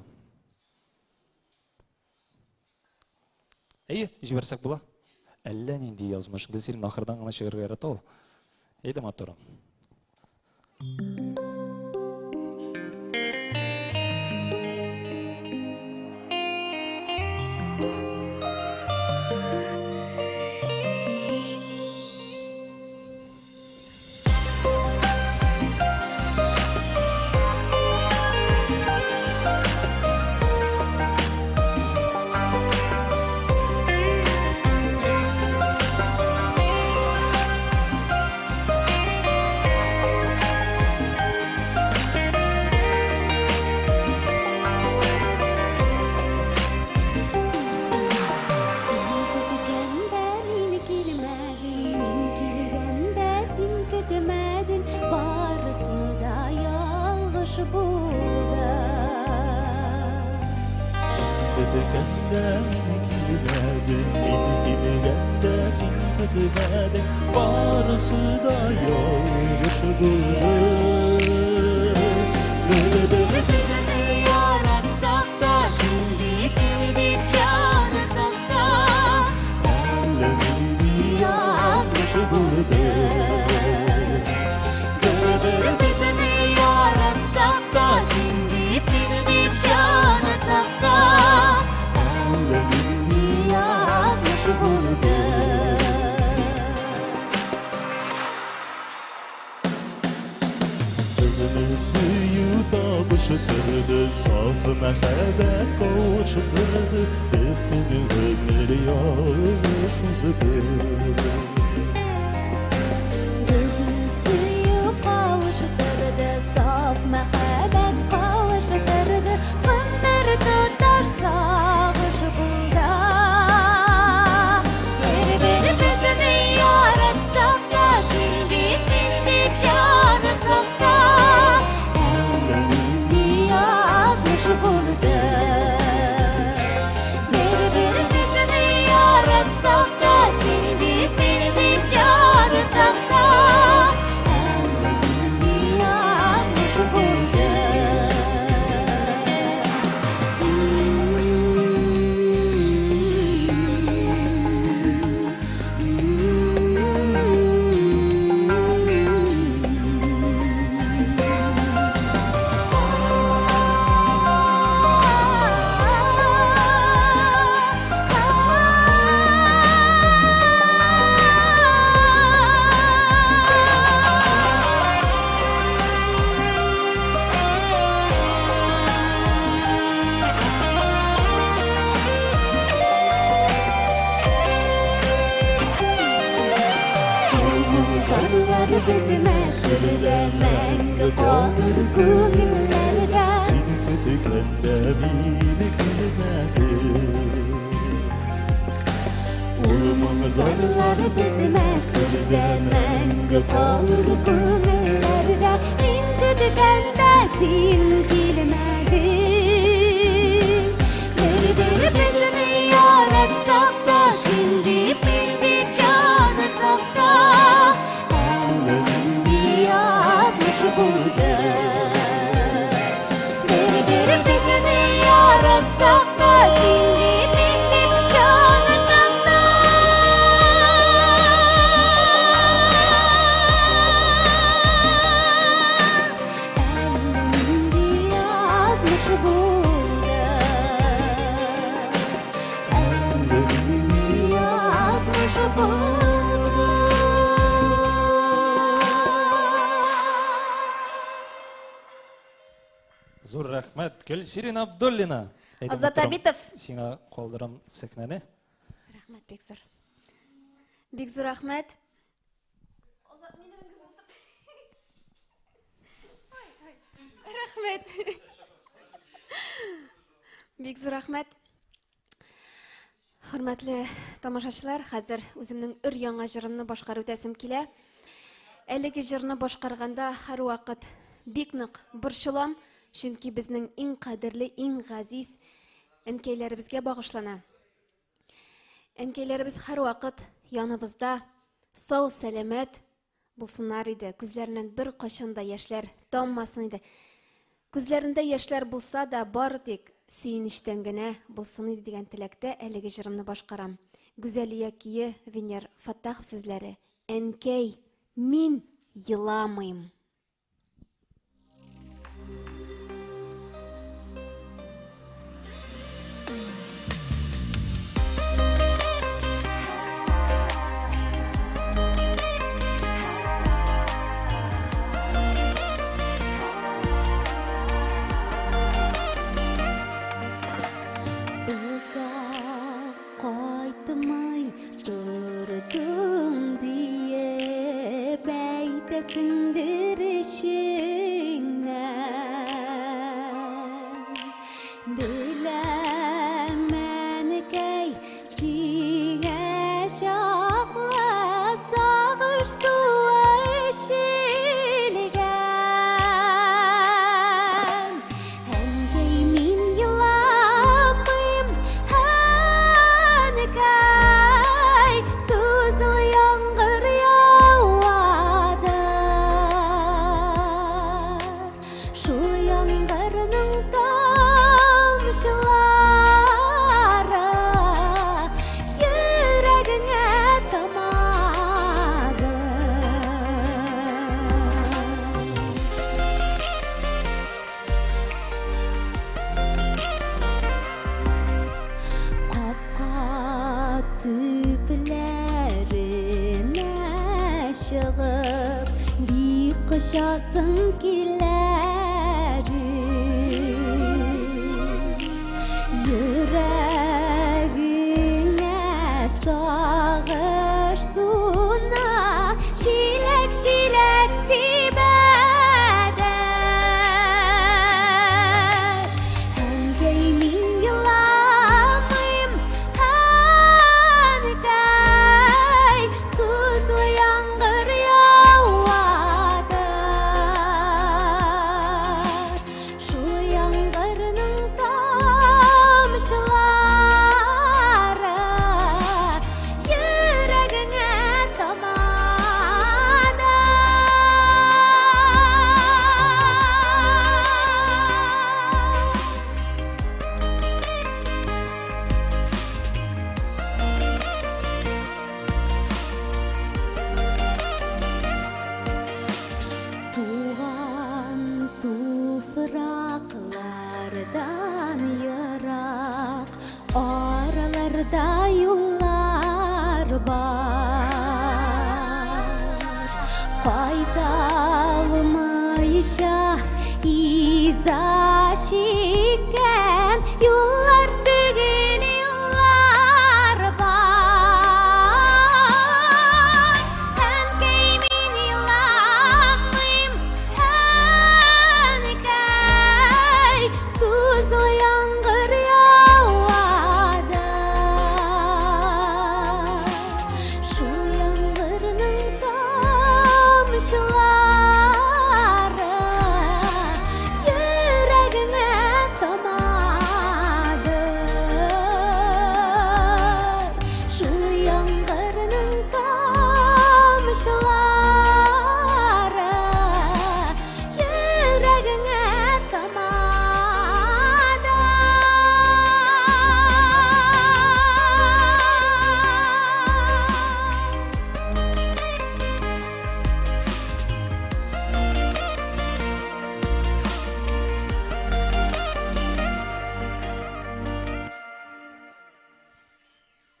Әйе, җибәрсәк була? Әллә нинди язмыш. Гөлсирин ахырдан гына чыгарга ярата ул. Әйдә, матурым. Barısı da yolmuş bulur Bizi yaratsak da şimdi bildik yanırsak da Ellerini yazmış burada Bizi yaratsak da şimdi bildik yanırsak da Ellerini yazmış burada Suyu tabıştırdı, saf mehabet kavuşturdu Bütün ömür yağış uzadı Gözün suyu kavuşturdu, saf mehabet kavuşturdu Ömür tutar sağış bulda Birbirimizi yaratsak da şimdi bildik yanıtsak da burada Birbirimizi yaratsak da şimdi bildik yaratsak da Elbette yazmış burada bitmez türde Мәңгі қалыр көңіллерде Сені күтгенде мені күлмәді Zarlar bitmez türde Мәңгі қалыр көңіллерде Мен күткенде сен келмедің Бір-бір бізді яратсақта Сен деп мен деп жанарсақта Әлемде язмыш болды Бір-бір бізді яратсақта Сен деп мен деп жанарсақта Әлемде язмыш болды Әлемде язмыш болды Зур рахмет, Гүлширин Абдуллина. Азат Абитов. Сиңа қалдырам сәхнәне. Рахмет, Бекзор. Бекзор, рахмет. Рахмет. Бекзор, рахмет. Хөрмәтле тамашачылар, хәзер үземнең өр-яңа җырымны башкару тәсем килә. Әлеге җырны башкарганда һәрвакыт бик нык борчылам, чөнки безнең иң кадерле, иң газиз әнкәйләребезгә багышлана. Әнкәйләребез һәрвакыт яныбызда, сау, сәламәт булсыннар иде. Күзләреннән бер качан да яшьләр таммасын иде. Күзләрендә яшьләр булса да, бары тик сөенечтән генә булсын иде дигән теләктә әлеге җырымны башкарам. Гүзәлия кие Венер Фаттах сүзләре. Әнкәй, мин еламыйм. Қайтмай тұрдың диye бәйтесіңдір ішіңнен біләмән кәй тиге шақла сағыш суы ішілген әнкәй мин еламыйм әнкәй тұзыл яңғыр яуады шул яңғырның тамшылары йөрәгеңә тамады Қапқа төпләренә шығып бик құшасың келәді Йөрәгеңә сағыш суына шиләк-шиләк сибәді Әнкәй, мин еламыйм, әнкәй, тұзлы яңғыр яуады шул яңғырның тамшылары йөрәгеңә тамады Туған туфрақлардан йырақ араларда юллар бар Қайталмайша иза шеккен юллар түгел юллар бар Әнкәй, мин еламыйм,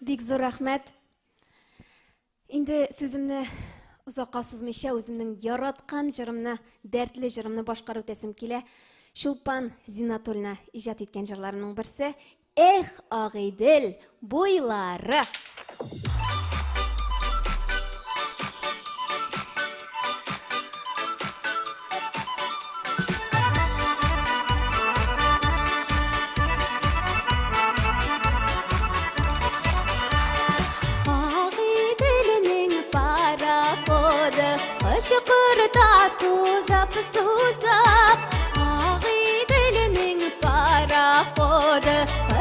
Бик зур рәхмәт. Инде сүземне узакка сузмыйча үземнең яраткан җырымны, дәртле җырымны башкару тәсем килә. Шулпан Зинатульна иҗат иткән җырларының берсе «Эх, Агыйдел буйлары». Шықырта сузап, Ағиделінің параходы,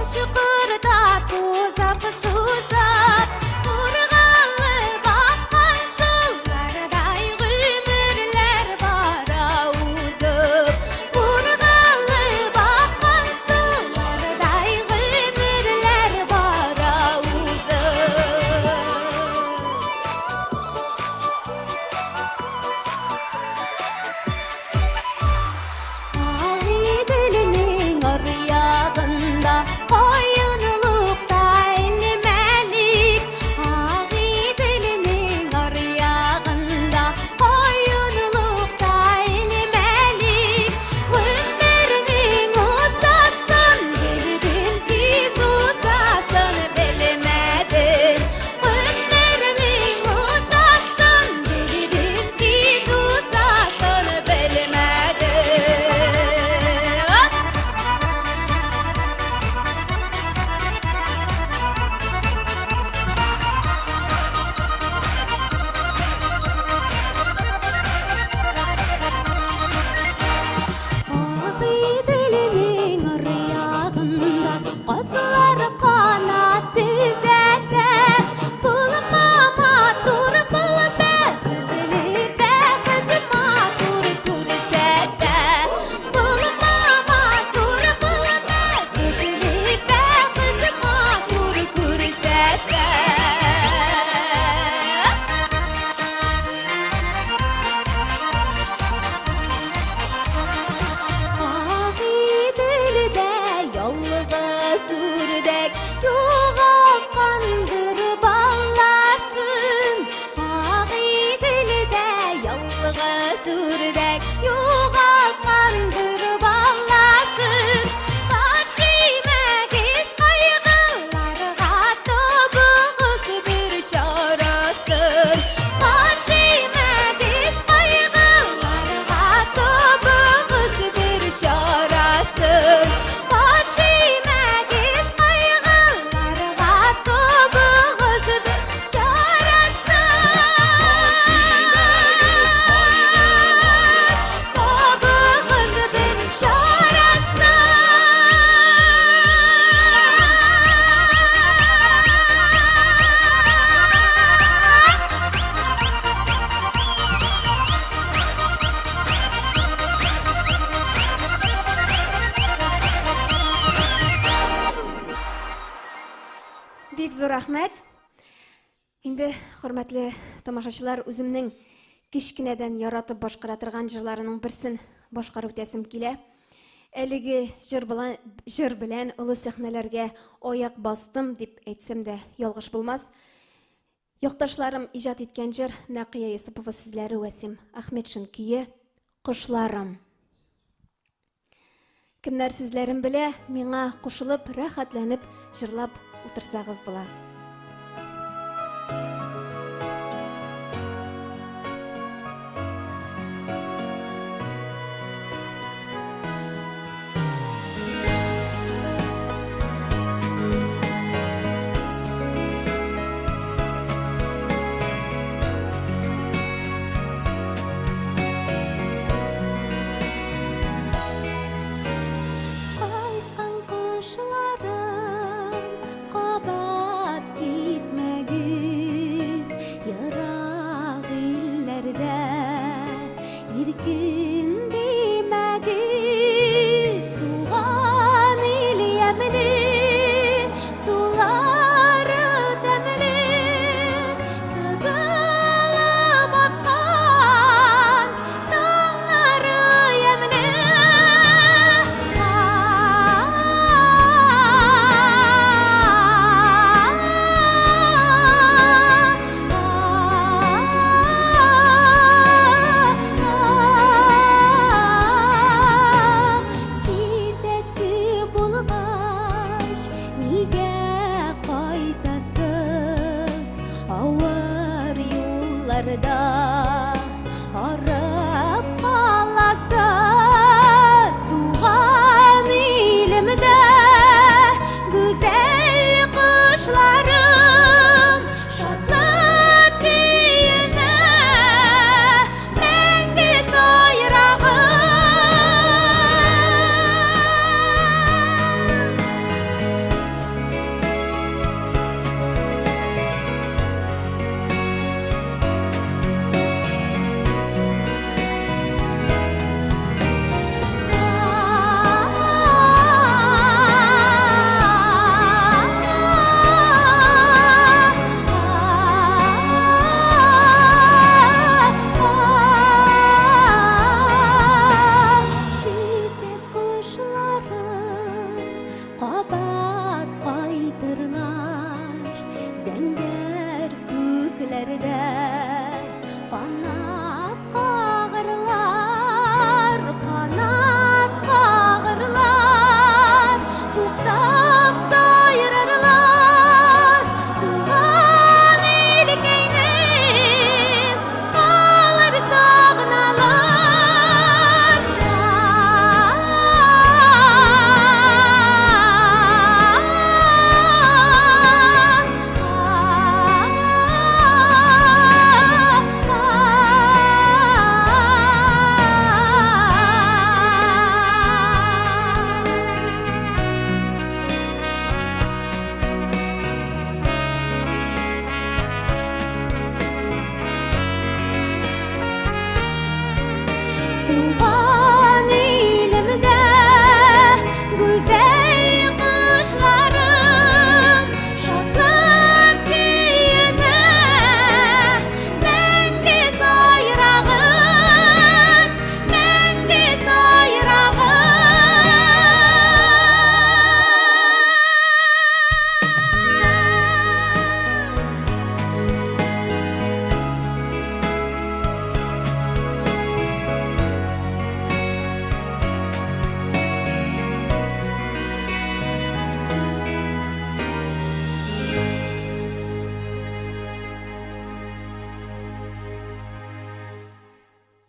шықырта сузап, Ұрғалы баққан сұллардай ғүмірлер бара узып, Ұрғалы баққан сұллардай ғүмірлер бара узып. Қойынлықта ілмәлік, Ағиделінің арияғында, Қойынлықта ілмәлік, Өмірінің ұзасын, Елдің тез ұзасын білмәдім. Өмірінің ұзасын, Елдің тез ұзасын білмәдім. Ағиделінің арияғында қазылар қанат түзәтті. Бұл матур, бұл бәхетлі, бәхет матур көрсәтті. Бұл матур, бұл бәхетлі, бәхет матур көрсәтті. Ағиделдә яллыгы сүрдәк, югалткандыр баласын. Ағиделдә яллыгы сүрдәк, югалткандыр баласын. Ташимәгез кайгыларга тобыгыз бер чарасын. Ташимәгез кайгыларга тобыгыз бер чарасын. Ташимәгез кайгыларга тобыгыз бер чарасын. Тобыгыз бер чарасын. Бик зур рәхмәт. Инде, хөрмәтле тамашачылар, үземнең кичкенәдән яратып башкара торган җырларының берсен башкару тәсем килә. Әлеге җыр белән олы сәхнәләргә аяк бастым дип әйтсәм дә ялгыш булмас. Якташларым иҗат иткән җыр Нәкыя Йосыпова сүзләре, Васим Әхмәтшин көе «Кошларым». Кемнәр сүзләрен белә, миңа кушылып, рәхәтләнеп җырлап утырсагыз була. Кайткан кошларым, кабат Qabat qaytırlar Zəngər köklərdə Qanat qağırlar Qanat qağırlar Tuqtab sayırırlar Tuğan ilkeynim Qalır sağınalar Tuğan ilimdə güzel qışlarım Şadlıq keyinə Məngiz ayrağız Məngiz ayrağız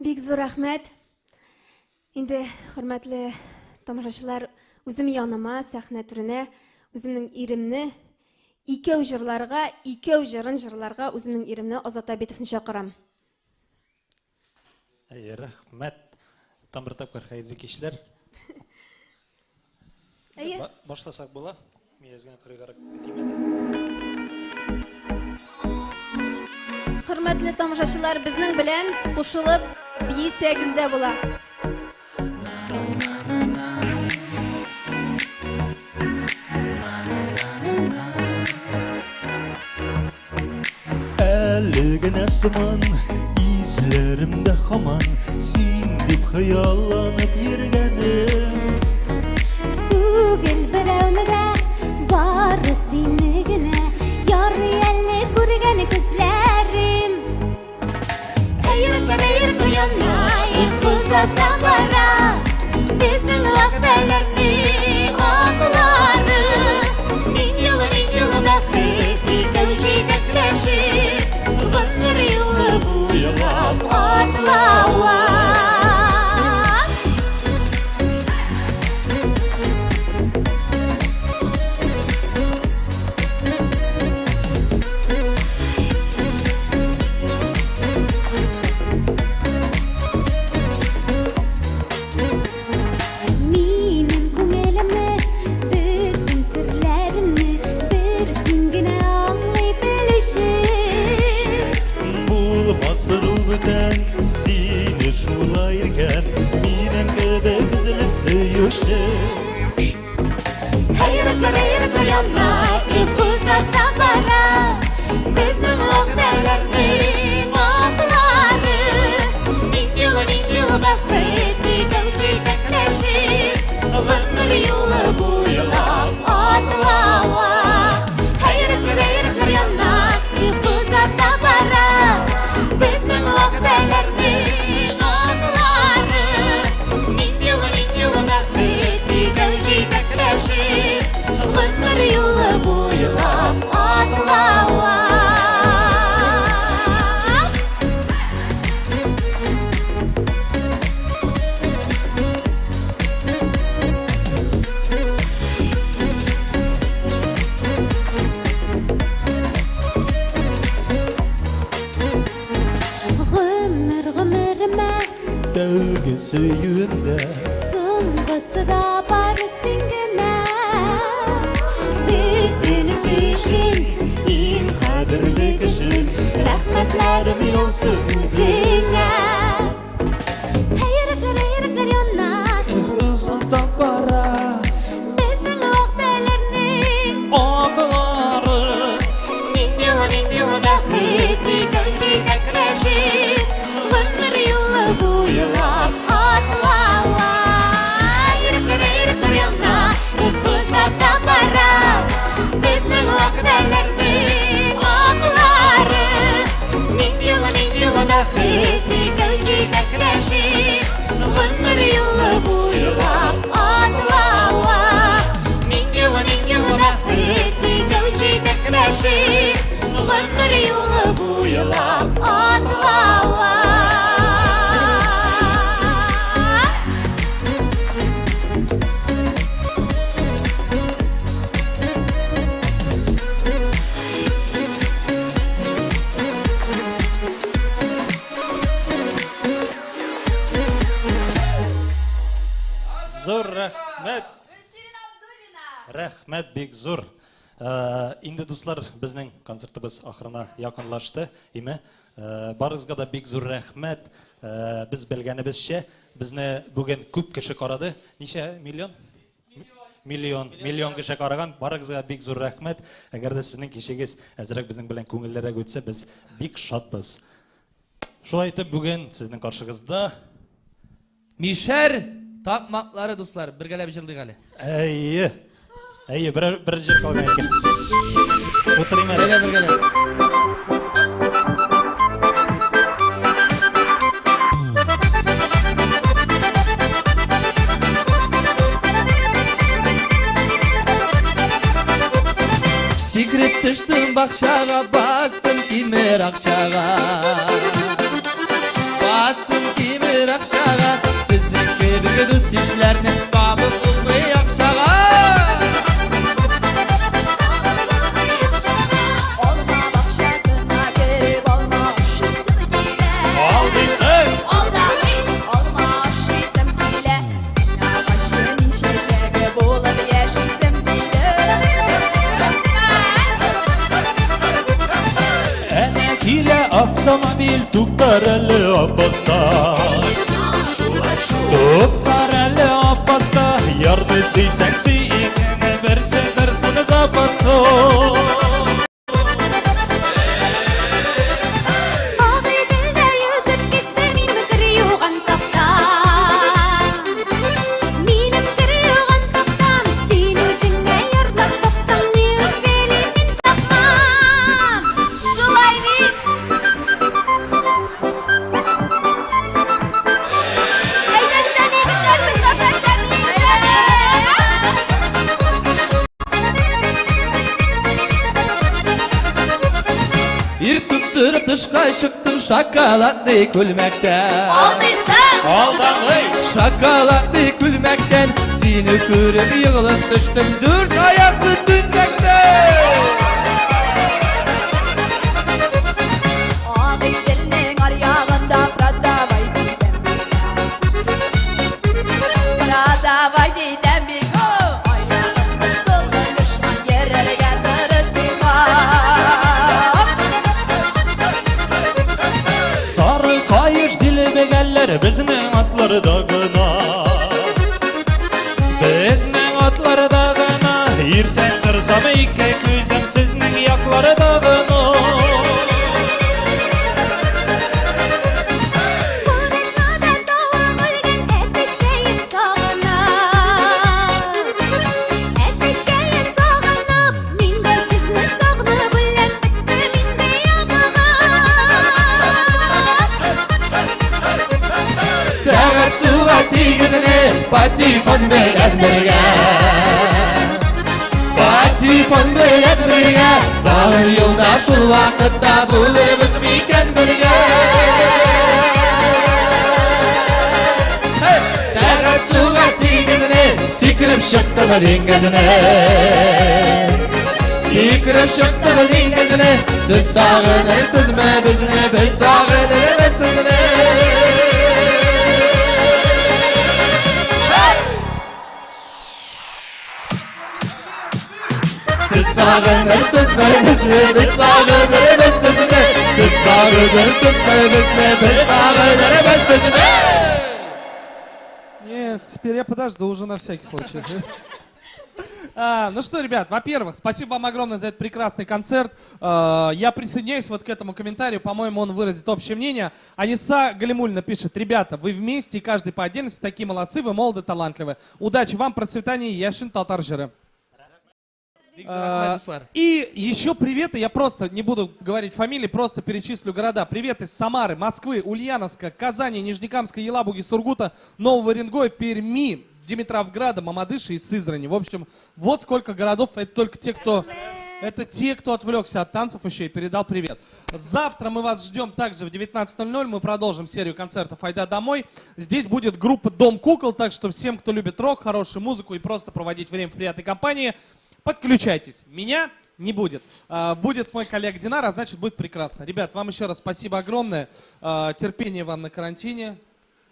Бик зур рәхмәт. Инде хөрмәтле тамашачылар, үзем яныма сәхнә түренә үземнең иремне икәү җырларга, икәү җырын җырларга үземнең иремне Азат Абитовны чакырам. Рәхмәт. Тамыр тапкыр хәерле кичләр. Башласак була. Мен язган кырыгарак тимәде. Хөрмәтле тамашачылар, безнең белән кушылып бисәгез дә була. Әлегенә сыман, исләремдә һаман син дип хыялланып йөргәнем. Түгел берәүне дә, бары сине генә, ярый әле күргән күзләрем. Әйрәк янна, узата бара, безнең вәгъдәләрнең аклары. Мин елы бәхет, икәү җитәкләшеп, гомер юлы буйлап атлауа. Seni şulayırken minem kebek üzülüp söyüşür. Hayırlıklar yanına uzakta bara, bizning vaqtlarning maqları. Min yılı baxit itaşib, ömür yılı boylab atlava. Hayırlıklar yanına uzakta bara, bizning vaqtlarning maqları. Min yılı baxit itaşib, ömür yılı boylab atlava. Tövgü söyüğümde Soңғысы да бар сеңгіне Бүтін сүйшін en kadirli kişim. Рәхмәтләрем яусыз үзеңә Hayırlıklar yanına Uzakta bara Безнең вәгъдәләрнең aklları. Min yılı бәхет икәү җитәкләшеп, гомер юлы буйлап атлава. Hayırlıklar yanına uzakta Ömür yolu boylap atlava. Зур рәхмәт. Рәхмәт бик зур. Инде дуслар, безнең концертыбыз ахырына якынлашты, име? Барыгызга да бик зур рәхмәт. Без белгәнебезчә, безне бүген күп кеше карады. Ничә миллион? Миллион кеше караган. Барыгызга бик зур рәхмәт. Әгәр дә сезнең кичегез әзрәк безнең белән күңеллерәк үтсә, без бик шатбыз. Шулай итеп, бүген сезнең каршыгызда Мишәр такмаклары дуслар, бергәләп җырлыйк әле. Әйе, бер җыр калган икән. Утырыйм әле. Бергәләп. Сикрет төштем бакчага, бастым тимер акчага. Бастым тимер акчага, сезнең кебек дус ишләрне кабыл булмый акчага. Olma bakşasına girip olma şişim gile. Алдыйсың! Olma şişim gile. Sen başının şeşegi bulup yaşisem gile. Әнә килә автомобиль, туктар әле апаста. Туктар әле апаста, ярды сөйсәң сөйгәне берсе запасо. Ağır dilde yüzüp gitti benim kırıyorgan kaptan. Benim kırıyorgan kaptan. Sen özüne yarlap tapsan ne özeli min tapmam. Şulay bit. Haydi güzel yigitler bir sefer şaklayın. Bir tutturup tышка çıktım şokoladlı külmekten. Алдаңый! Şokoladlı külmekten seni görüp yığılıp düştüm dört ayaklı tünmekten. Ağır dilinin aryağında pradavay didem. Pradavay didem bir go. Aylağında dolgun düşman yerlerge tırıştırmam. Сары кайыш дилебегәлләр безнең атларда гына. Безнең атларда гына. Иртән торсам ике күзем сезнең якларда гына. Boynuzlardan doğan ölgen etişkeyin sağınap. Etişkeyin sağınap. Min de sizni sağınıp ulen bitti min de yağmağap. Сәгать суга сигезне патефон белән бергә. Патефон белән бергә. Тагын елда шул вакытта булырбыз микән бергә. Сәгать суга сигезне сикереп чыктым диңгезне. Сикереп чыктым диңгезне. Сез сагынырсызмы безне, без сагынырбыз сезне. Siz sağınırsızmı bizne, biz sağınırız sizne. Siz sağınırsızmı bizne, biz sağınırız sizne. Нет, теперь я подожду уже на всякий случай. Ну что, ребят, во-первых, спасибо вам огромное за этот прекрасный концерт. Я присоединяюсь вот к этому комментарию. По-моему, он выразит общее мнение. Аниса Галимульна пишет: ребята, вы вместе и каждый по отдельности такие молодцы, вы молоды, талантливы. Удачи вам, процветания, Яшин Татаржиры. И еще приветы, я просто не буду говорить фамилии, просто перечислю города. Привет из Самары, Москвы, Ульяновска, Казани, Нижнекамска, Елабуги, Сургута, Нового Уренгоя, Перми, Димитровграда, Мамадыши и Сызрани. В общем, вот сколько городов, это только те, кто Это те, кто отвлекся от танцев еще и передал привет. Завтра мы вас ждем также в 19:00. Мы продолжим серию концертов «Айда домой». Здесь будет группа «Дом кукол», так что всем, кто любит рок, хорошую музыку и просто проводить время в приятной компании, подключайтесь. Меня не будет. Будет мой коллега Динар, а значит будет прекрасно. Ребят, вам еще раз спасибо огромное. Терпения вам на карантине.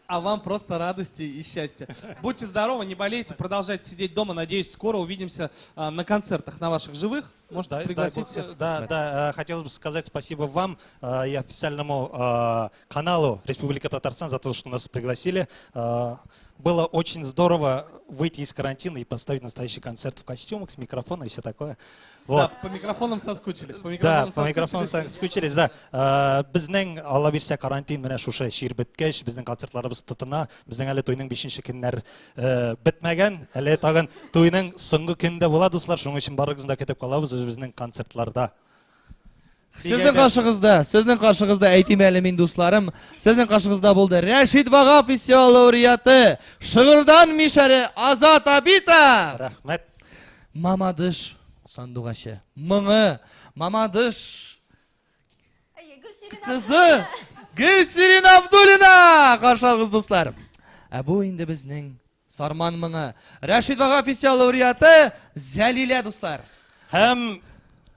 А вам просто радости и счастья. Будьте здоровы, не болейте, продолжайте сидеть дома. Надеюсь, скоро увидимся на концертах, на ваших живых. Можете пригласить всех. Да, хотелось бы сказать спасибо вам и официальному каналу Республика Татарстан за то, что нас пригласили. Было очень здорово выйти из карантина и поставить настоящий концерт в костюмах, с микрофоном и все такое. Вот. Да, по микрофонам соскучились. По микрофонам соскучились, да. Біздің алла берсе карантин менә шушы шир біткәч, біздің концертларыбыз тотына, біздің әле тойның 5-нче көннәр бетмәгән, әле тагын тойның соңгы көндә була, дуслар, шуның өчен барыгыз да кетеп калабыз безнең концертларда. Сезнең каршыгызда әйтим әле мин дусларым, сезнең каршыгызда булды Рәшит Вагап фестиваль лауреаты, Шыгырдан мишәре Азат Абитов. Рәхмәт. Мамадыш Сандугашы. Мыңы Мамадыш кызы Гөлсирин Абдуллина каршыгыз дуслар. Бу инде безнең Сарман мыңы Рәшит Вагап фестиваль лауреаты Зәлилә дуслар. Һәм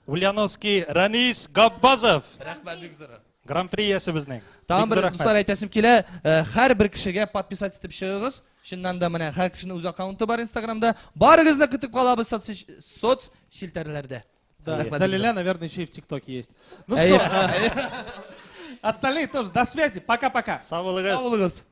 Ульяновский Ранис Габбазов. Рәхмәт бик зур. Гран-при иясе безнең. Тагын бер дуслар әйтәсем килә, һәр бер кешегә подписать итеп чыгыгыз. Шуннан да менә һәр кешенең үз аккаунты бар Инстаграмда. Барыгызны көтеп калабыз соц шелтәрләрдә. Залиля, наверное, еще и в ТикТоке есть. Ну что, остальные тоже до связи. Пока-пока. Сау булыгыз.